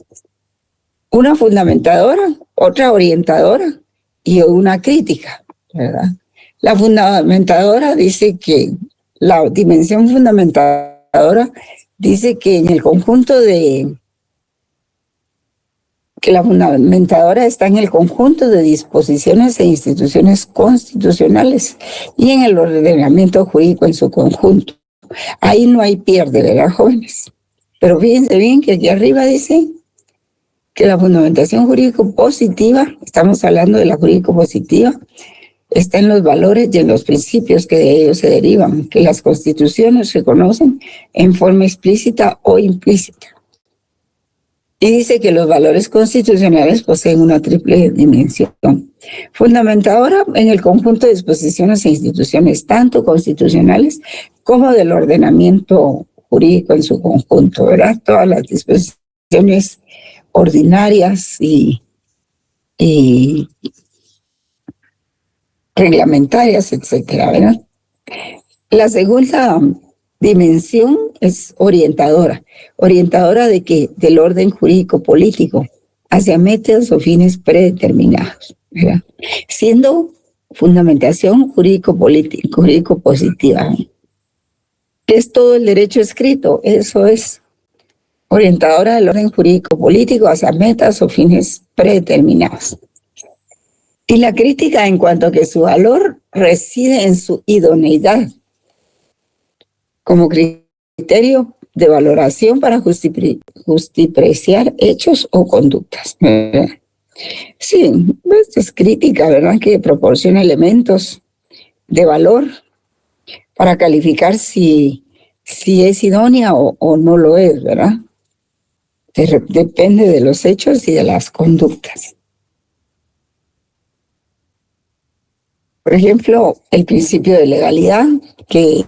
Una fundamentadora, otra orientadora y una crítica, ¿verdad? La fundamentadora dice que la dimensión fundamentadora dice que en el conjunto que la fundamentadora está en el conjunto de disposiciones e instituciones constitucionales y en el ordenamiento jurídico en su conjunto. Ahí no hay pierde, ¿verdad, jóvenes? Pero fíjense bien que aquí arriba dice que la fundamentación jurídico positiva, estamos hablando de la jurídico positiva, está en los valores y en los principios que de ellos se derivan, que las constituciones reconocen en forma explícita o implícita. Y dice que los valores constitucionales poseen una triple dimensión, fundamentadora en el conjunto de disposiciones e instituciones, tanto constitucionales como del ordenamiento jurídico en su conjunto, ¿verdad? Todas las disposiciones ordinarias y reglamentarias, etcétera, ¿verdad? La segunda dimensión es orientadora de que del orden jurídico político hacia metas o fines predeterminados, ¿verdad? Siendo fundamentación jurídico positiva. Es todo el derecho escrito, eso es orientadora del orden jurídico político hacia metas o fines predeterminados. Y la crítica en cuanto a que su valor reside en su idoneidad como criterio de valoración para justipreciar hechos o conductas. Sí, pues es crítica, ¿verdad? Que proporciona elementos de valor para calificar si es idónea o no lo es, ¿verdad? Depende de los hechos y de las conductas. Por ejemplo, el principio de legalidad que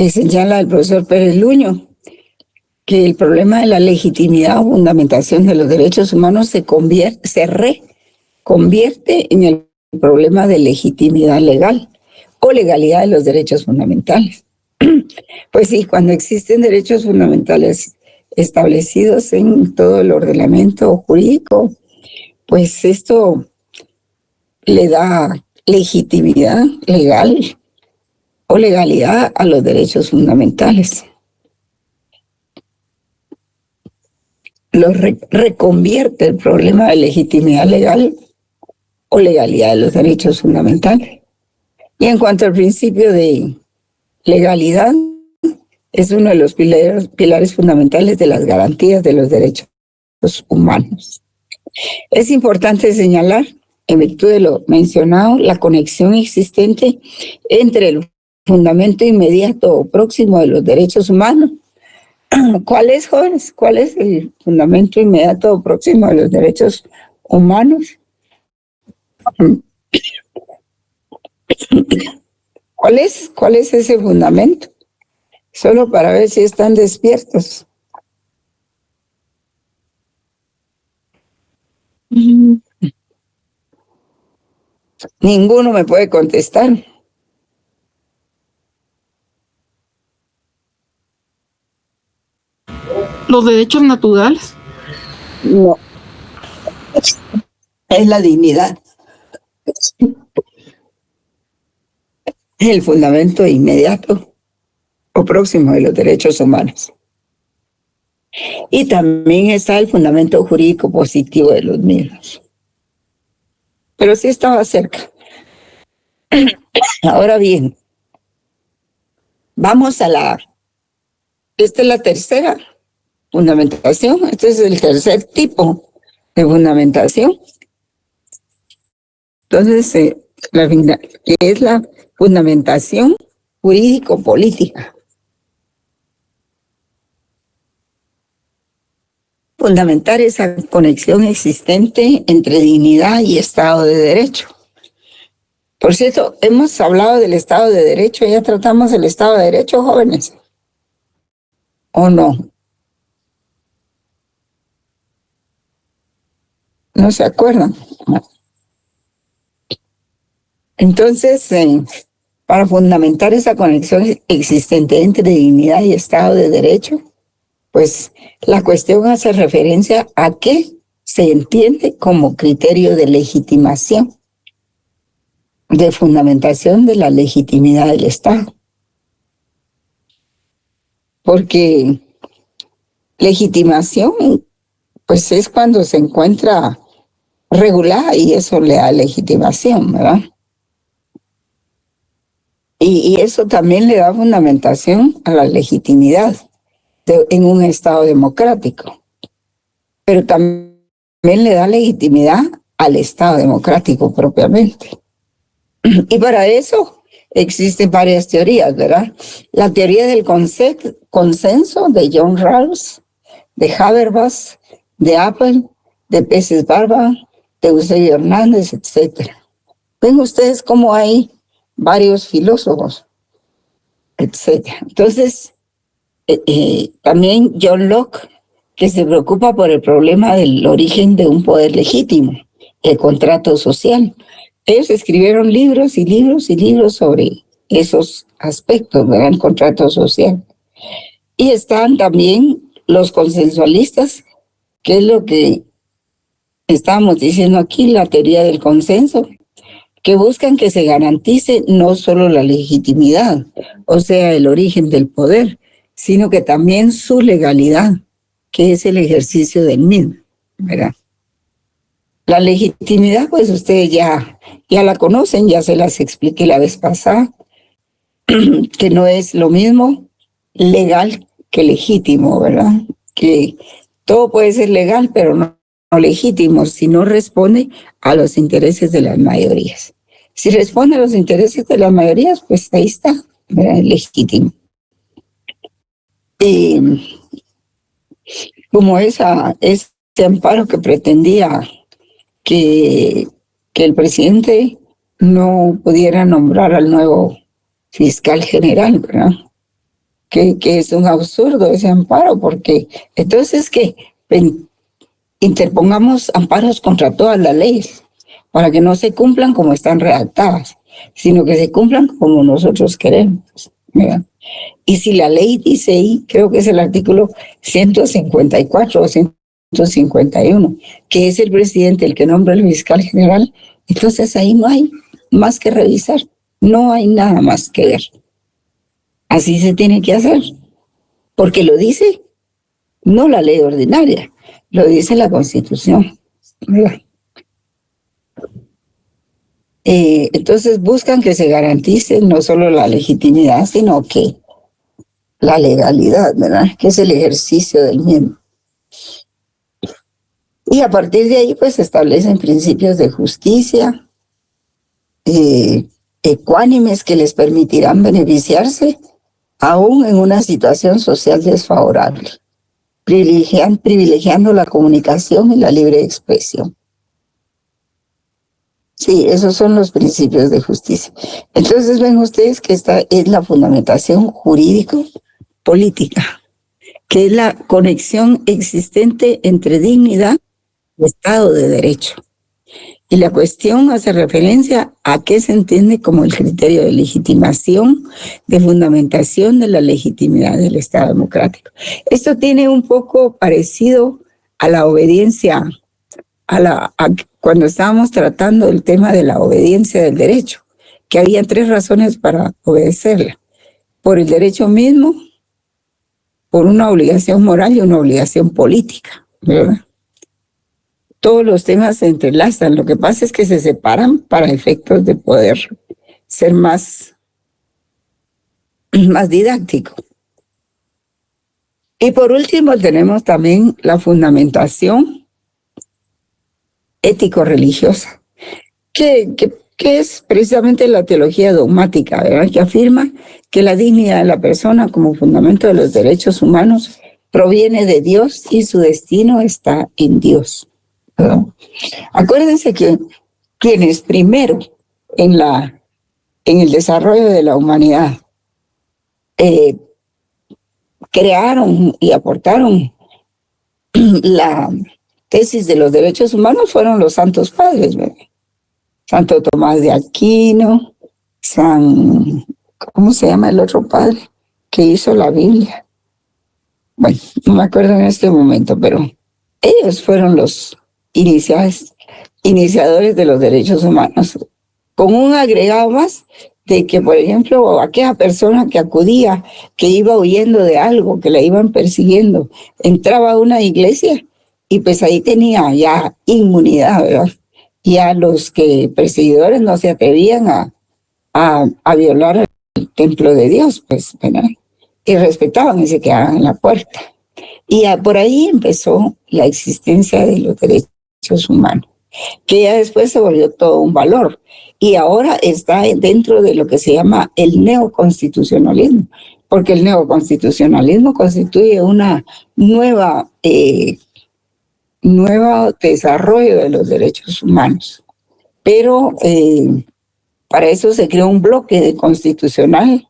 señala el profesor Pérez Luño, que el problema de la legitimidad o fundamentación de los derechos humanos se reconvierte en el problema de legitimidad legal o legalidad de los derechos fundamentales. Pues sí, cuando existen derechos fundamentales establecidos en todo el ordenamiento jurídico, pues esto le da legitimidad legal o legalidad a los derechos fundamentales. Reconvierte el problema de legitimidad legal o legalidad de los derechos fundamentales. Y en cuanto al principio de legalidad, es uno de los pilares fundamentales de las garantías de los derechos humanos. Es importante señalar, en virtud de lo mencionado, la conexión existente entre el fundamento inmediato o próximo de los derechos humanos. ¿Cuál es, jóvenes? ¿Cuál es el fundamento inmediato o próximo de los derechos humanos? ¿Cuál es ese fundamento? Solo para ver si están despiertos. Ninguno me puede contestar. Los derechos naturales. No. Es la dignidad. Es el fundamento inmediato o próximo de los derechos humanos. Y también está el fundamento jurídico positivo de los mismos. Pero sí estaba cerca. Ahora bien, vamos a esta es la tercera fundamentación, este es el tercer tipo de fundamentación. Entonces, que es la fundamentación jurídico-política. Fundamentar esa conexión existente entre dignidad y Estado de Derecho. Por cierto, hemos hablado del Estado de Derecho, ya tratamos el Estado de Derecho, jóvenes. ¿O no? ¿No se acuerdan? Entonces, para fundamentar esa conexión existente entre dignidad y Estado de Derecho, pues la cuestión hace referencia a qué se entiende como criterio de legitimación, de fundamentación de la legitimidad del Estado. Porque legitimación, pues es cuando se encuentra regulada y eso le da legitimación, ¿verdad? Y eso también le da fundamentación a la legitimidad en un Estado democrático. Pero también le da legitimidad al Estado democrático propiamente. Y para eso existen varias teorías, ¿verdad? La teoría del consenso de John Rawls, de Habermas, de Apple, de Peces Barba, de Eusebio Hernández, etc. Ven ustedes cómo hay varios filósofos, etc. Entonces, también John Locke, que se preocupa por el problema del origen de un poder legítimo, el contrato social. Ellos escribieron libros y libros y libros sobre esos aspectos del contrato social. Y están también los consensualistas, que es lo que estábamos diciendo aquí, la teoría del consenso, que buscan que se garantice no solo la legitimidad, o sea, el origen del poder, sino que también su legalidad, que es el ejercicio del mismo, ¿verdad? La legitimidad, pues ustedes ya la conocen, ya se las expliqué la vez pasada, que no es lo mismo legal que legítimo, ¿verdad? Que todo puede ser legal, pero no legítimo si no responde a los intereses de las mayorías. Si responde a los intereses de las mayorías, pues ahí está, ¿verdad? Es legítimo. Y como este amparo que pretendía que el presidente no pudiera nombrar al nuevo fiscal general, ¿verdad? Que es un absurdo ese amparo, porque entonces que interpongamos amparos contra todas las leyes para que no se cumplan como están redactadas, sino que se cumplan como nosotros queremos, ¿verdad? Y si la ley dice ahí, creo que es el artículo 154 o 151, que es el presidente el que nombra el fiscal general, entonces ahí no hay más que revisar, no hay nada más que ver. Así se tiene que hacer, porque lo dice no la ley ordinaria, lo dice la Constitución. Entonces buscan que se garantice no solo la legitimidad, sino que la legalidad, ¿verdad? Que es el ejercicio del mismo. Y a partir de ahí, pues, se establecen principios de justicia ecuánimes que les permitirán beneficiarse aún en una situación social desfavorable, privilegiando la comunicación y la libre expresión. Sí, esos son los principios de justicia. Entonces ven ustedes que esta es la fundamentación jurídico-política, que es la conexión existente entre dignidad y Estado de Derecho. Y la cuestión hace referencia a qué se entiende como el criterio de legitimación, de fundamentación de la legitimidad del Estado democrático. Esto tiene un poco parecido a la obediencia, cuando estábamos tratando el tema de la obediencia del derecho, que había 3 razones para obedecerla: por el derecho mismo, por una obligación moral y una obligación política, ¿verdad? Todos los temas se entrelazan, lo que pasa es que se separan para efectos de poder ser más didáctico. Y por último tenemos también la fundamentación ético-religiosa, que es precisamente la teología dogmática, ¿verdad? Que afirma que la dignidad de la persona como fundamento de los derechos humanos proviene de Dios y su destino está en Dios, ¿verdad? Acuérdense que quienes primero en el desarrollo de la humanidad crearon y aportaron la tesis de los derechos humanos fueron los santos padres, ¿verdad? Santo Tomás de Aquino, ¿cómo se llama el otro padre que hizo la Biblia? Bueno, no me acuerdo en este momento, pero ellos fueron los iniciadores de los derechos humanos, con un agregado más de que, por ejemplo, aquella persona que acudía, que iba huyendo de algo, que la iban persiguiendo, entraba a una iglesia y pues ahí tenía ya inmunidad, ¿verdad? Ya los perseguidores no se atrevían a violar el templo de Dios, pues, ¿verdad? Y respetaban y se quedaban en la puerta. Y por ahí empezó la existencia de los derechos humanos, que ya después se volvió todo un valor. Y ahora está dentro de lo que se llama el neoconstitucionalismo, porque el neoconstitucionalismo constituye una nuevo desarrollo de los derechos humanos. Pero para eso se creó un bloque de constitucionalidad,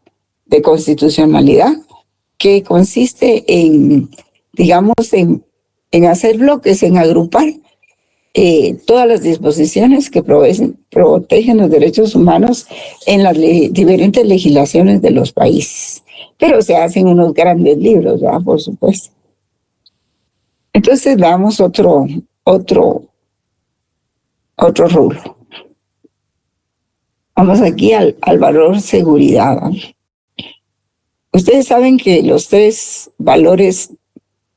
que consiste en, digamos, en hacer bloques, en agrupar todas las disposiciones que protegen los derechos humanos en las diferentes legislaciones de los países. Pero se hacen unos grandes libros, ¿verdad? Por supuesto. Entonces damos otro rubro. Vamos aquí al valor seguridad, ¿verdad? Ustedes saben que los 3 valores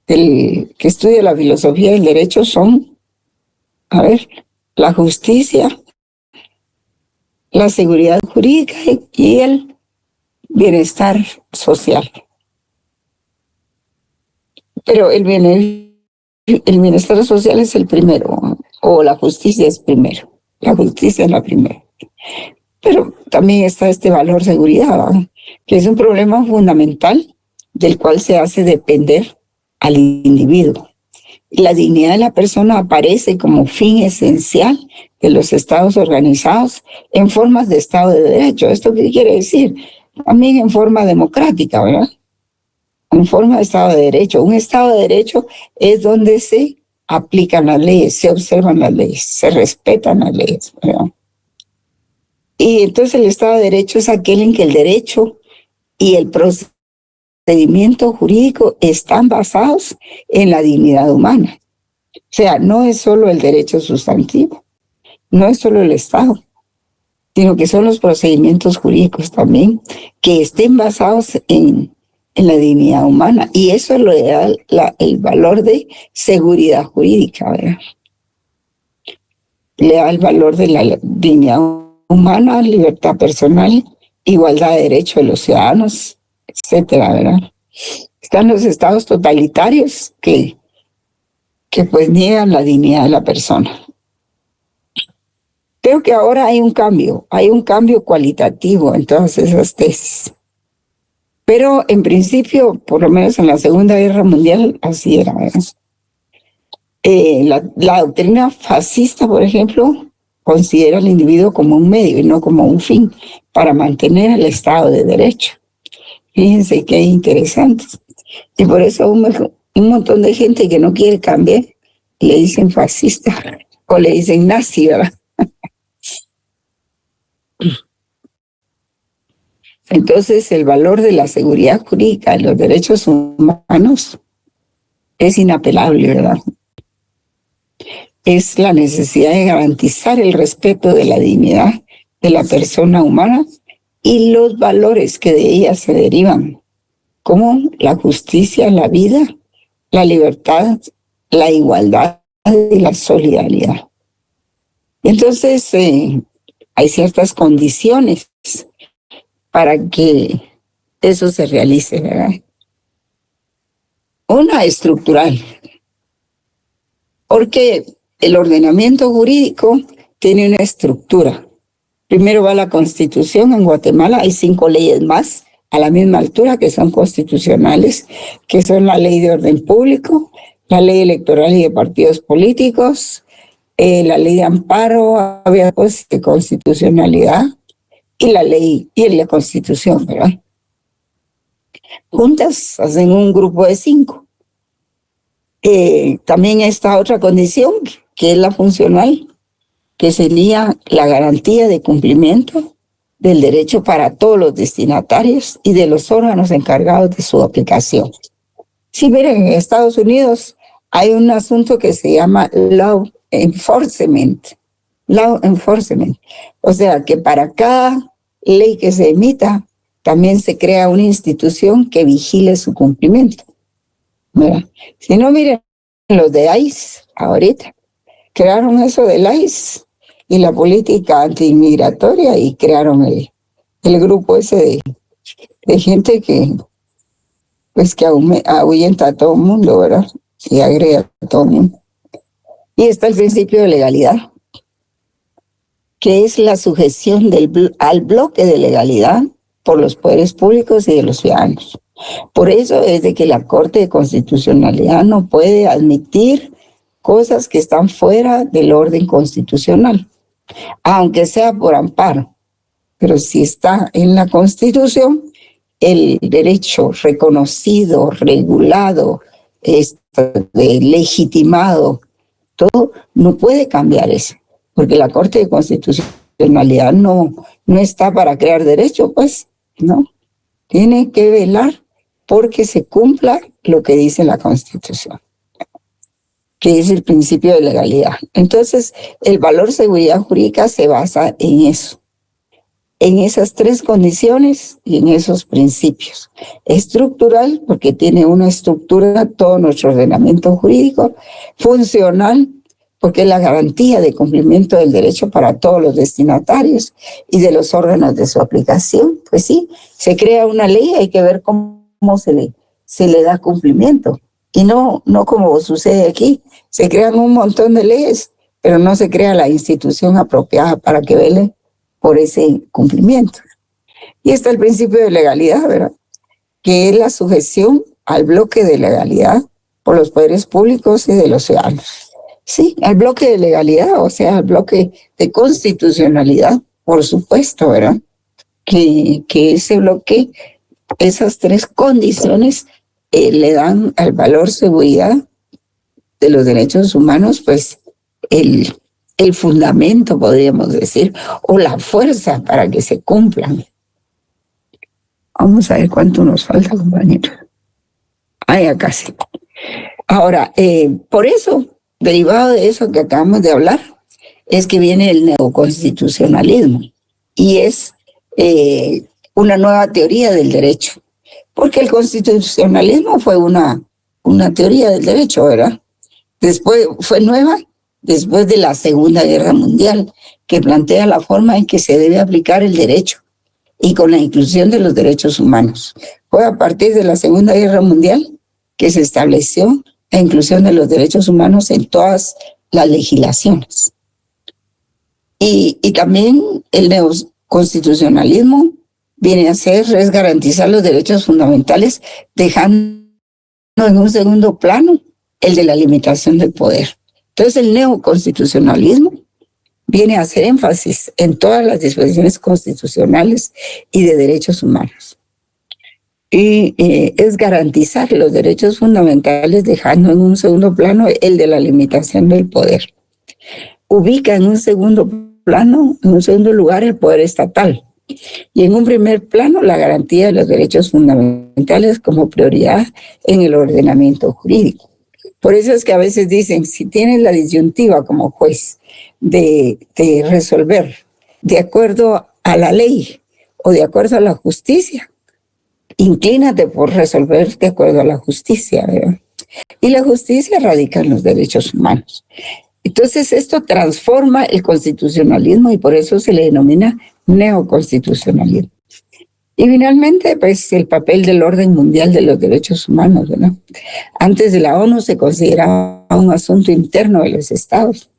que estudia la filosofía del derecho son, la justicia, la seguridad jurídica y el bienestar social. Pero el bienestar social es el primero, o la justicia es primero. La justicia es la primera. Pero también está este valor seguridad, ¿verdad? Que es un problema fundamental del cual se hace depender al individuo. La dignidad de la persona aparece como fin esencial de los estados organizados en formas de Estado de Derecho. ¿Esto qué quiere decir? También en forma democrática, ¿verdad? En forma de Estado de Derecho. Un Estado de Derecho es donde se aplican las leyes, se observan las leyes, se respetan las leyes, ¿verdad? Y entonces el Estado de Derecho es aquel en que el derecho y el procedimiento jurídico están basados en la dignidad humana. O sea, no es solo el derecho sustantivo, no es solo el Estado, sino que son los procedimientos jurídicos también que estén basados en la dignidad humana. Y eso le da el valor de seguridad jurídica, ¿verdad? Le da el valor de la dignidad humana, libertad personal, igualdad de derechos de los ciudadanos, etcétera, ¿verdad? Están los estados totalitarios que pues niegan la dignidad de la persona. Creo que ahora hay un cambio cualitativo en todas esas tesis. Pero en principio, por lo menos en la Segunda Guerra Mundial, así era, ¿verdad? La doctrina fascista, por ejemplo, considera al individuo como un medio y no como un fin para mantener el Estado de Derecho. Fíjense qué interesante. Y por eso un montón de gente que no quiere cambiar le dicen fascista o le dicen nazi, ¿verdad? Entonces, el valor de la seguridad jurídica de los derechos humanos es inapelable, ¿verdad? Es la necesidad de garantizar el respeto de la dignidad de la persona humana y los valores que de ella se derivan, como la justicia, la vida, la libertad, la igualdad y la solidaridad. Entonces, hay ciertas condiciones para que eso se realice, ¿verdad? Una estructural, porque el ordenamiento jurídico tiene una estructura. Primero va la Constitución. En Guatemala hay 5 leyes más a la misma altura que son constitucionales, que son la Ley de Orden Público, la Ley Electoral y de Partidos Políticos, la Ley de Amparo, habeas de constitucionalidad y la ley y la Constitución, ¿verdad? Juntas hacen un grupo de 5. También está otra condición, que es la funcional, que sería la garantía de cumplimiento del derecho para todos los destinatarios y de los órganos encargados de su aplicación. Sí, miren, en Estados Unidos hay un asunto que se llama Law Enforcement. Law Enforcement. O sea, que para cada ley que se emita, también se crea una institución que vigile su cumplimiento. ¿Verdad? Si no, miren, los de ICE, ahorita, crearon eso del ICE y la política antiinmigratoria y crearon el grupo ese de gente que, pues, que ahuyenta a todo el mundo, ¿verdad? Y agrega a todo el mundo. Y está el principio de legalidad, que es la sujeción al bloque de legalidad por los poderes públicos y de los ciudadanos. Por eso es de que la Corte de Constitucionalidad no puede admitir cosas que están fuera del orden constitucional, aunque sea por amparo. Pero si está en la Constitución, el derecho reconocido, regulado, legitimado, todo, no puede cambiar eso, porque la Corte de Constitucionalidad no está para crear derecho, pues, ¿no? Tiene que velar porque se cumpla lo que dice la Constitución, que es el principio de legalidad. Entonces, el valor seguridad jurídica se basa en eso, en esas tres condiciones y en esos principios. Estructural, porque tiene una estructura todo nuestro ordenamiento jurídico. Funcional, porque es la garantía de cumplimiento del derecho para todos los destinatarios y de los órganos de su aplicación. Pues sí, se crea una ley, hay que ver cómo se le da cumplimiento. Y no como sucede aquí, se crean un montón de leyes, pero no se crea la institución apropiada para que vele por ese cumplimiento. Y está el principio de legalidad, ¿verdad? Que es la sujeción al bloque de legalidad por los poderes públicos y de los ciudadanos. Sí, al bloque de legalidad, o sea, al bloque de constitucionalidad, por supuesto, ¿verdad? Que ese bloque, esas tres condiciones le dan al valor seguridad de los derechos humanos, pues, el fundamento, podríamos decir, o la fuerza para que se cumplan. Vamos a ver cuánto nos falta, compañeros. Ya casi. Ahora, por eso, derivado de eso que acabamos de hablar, es que viene el neoconstitucionalismo y es una nueva teoría del derecho, porque el constitucionalismo fue una teoría del derecho, ¿verdad? Después fue nueva después de la Segunda Guerra Mundial, que plantea la forma en que se debe aplicar el derecho y con la inclusión de los derechos humanos. Fue a partir de la Segunda Guerra Mundial que se estableció la inclusión de los derechos humanos en todas las legislaciones. Y también el neoconstitucionalismo viene a es garantizar los derechos fundamentales, dejando en un segundo plano el de la limitación del poder. Entonces el neoconstitucionalismo viene a hacer énfasis en todas las disposiciones constitucionales y de derechos humanos. Y es garantizar los derechos fundamentales dejando en un segundo plano el de la limitación del poder. Ubica en un segundo plano, en un segundo lugar, el poder estatal. Y en un primer plano, la garantía de los derechos fundamentales como prioridad en el ordenamiento jurídico. Por eso es que a veces dicen, si tienes la disyuntiva como juez de resolver de acuerdo a la ley o de acuerdo a la justicia, inclínate por resolver de acuerdo a la justicia, ¿verdad? Y la justicia radica en los derechos humanos. Entonces esto transforma el constitucionalismo y por eso se le denomina neoconstitucionalismo. Y finalmente, pues el papel del orden mundial de los derechos humanos, ¿verdad? Antes de la ONU se consideraba un asunto interno de los estados,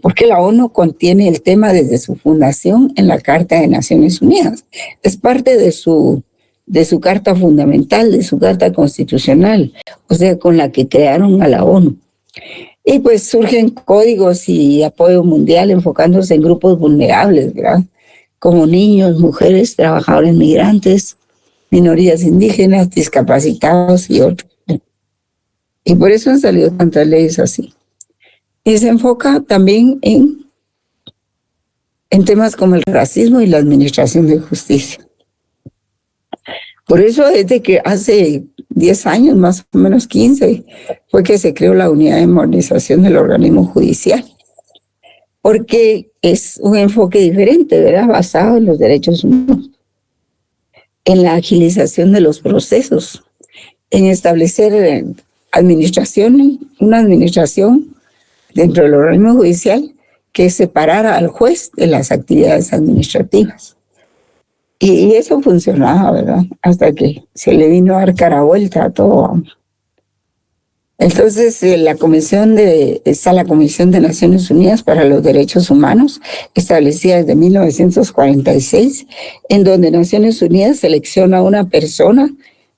porque la ONU contiene el tema desde su fundación en la Carta de Naciones Unidas. Es parte de su carta fundamental, de su carta constitucional, o sea, con la que crearon a la ONU. Y pues surgen códigos y apoyo mundial enfocándose en grupos vulnerables, ¿verdad? Como niños, mujeres, trabajadores migrantes, minorías indígenas, discapacitados y otros. Y por eso han salido tantas leyes así. Y se enfoca también en en temas como el racismo y la administración de justicia. Por eso desde que hace 10 años, más o menos 15, fue que se creó la Unidad de Modernización del Organismo Judicial, porque es un enfoque diferente, ¿verdad? Basado en los derechos humanos, en la agilización de los procesos, en establecer una administración dentro del organismo judicial que separara al juez de las actividades administrativas. Y eso funcionaba, ¿verdad? Hasta que se le vino a dar cara vuelta a todo. Entonces, está la Comisión de Naciones Unidas para los Derechos Humanos, establecida desde 1946, en donde Naciones Unidas selecciona a una persona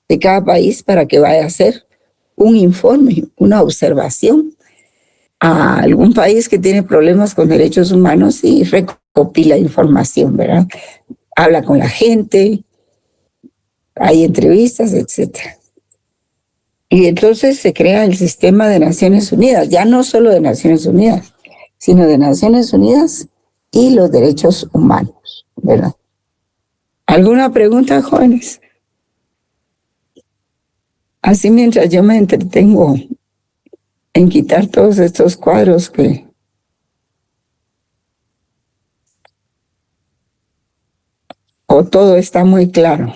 de cada país para que vaya a hacer un informe, una observación a algún país que tiene problemas con derechos humanos y recopila información, ¿verdad? Habla con la gente, hay entrevistas, etc. Y entonces se crea el sistema de Naciones Unidas, ya no solo de Naciones Unidas, sino de Naciones Unidas y los derechos humanos, ¿verdad? ¿Alguna pregunta, jóvenes? Así mientras yo me entretengo en quitar todos estos cuadros que... ¿O todo está muy claro?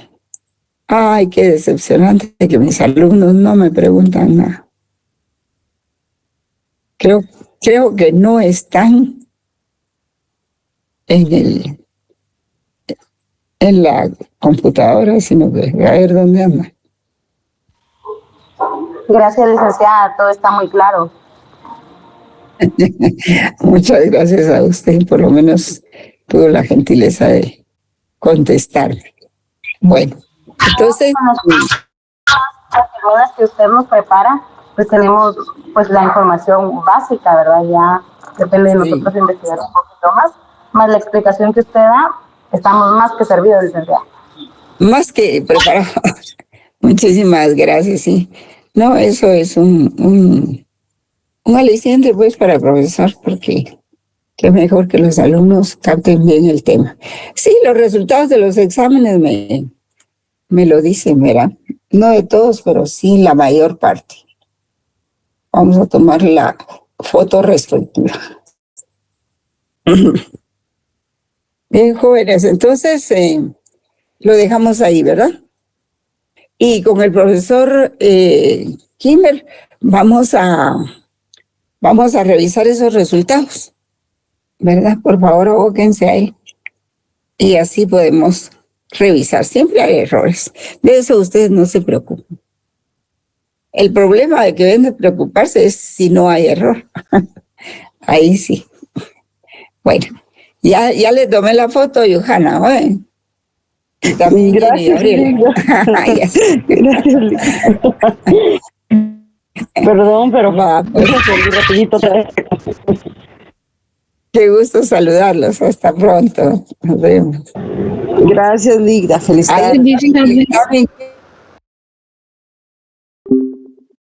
Ay, qué decepcionante que mis alumnos no me preguntan nada. Creo que no están en la computadora, sino que a ver dónde andan. Gracias, licenciada, todo está muy claro. Muchas gracias a usted, por lo menos tuvo la gentileza de contestarme. Bueno, entonces... Las preguntas que usted nos prepara, pues tenemos pues la información básica, ¿verdad? Ya depende de nosotros investigar un poquito más la explicación que usted da, estamos más que servidos, licenciada. Más que preparados. Muchísimas gracias, sí. No, eso es un aliciente pues para el profesor, porque qué mejor que los alumnos capten bien el tema. Sí, los resultados de los exámenes me lo dicen, ¿verdad? No de todos, pero sí la mayor parte. Vamos a tomar la foto respectiva. Bien, jóvenes, entonces lo dejamos ahí, ¿verdad? Y con el profesor Kimber vamos a revisar esos resultados, ¿verdad? Por favor, abóquense ahí. Y así podemos revisar. Siempre hay errores. De eso ustedes no se preocupen. El problema de que deben de preocuparse es si no hay error. Ahí sí. Bueno, ya le tomé la foto, Johanna, ¿oye? Y también Gracias, Gracias. Perdón, pero Va, pues, rapidito otra vez. qué gusto saludarlos. Hasta pronto. Nos vemos. Gracias, Ligda. Feliz Ahí tarde. el examen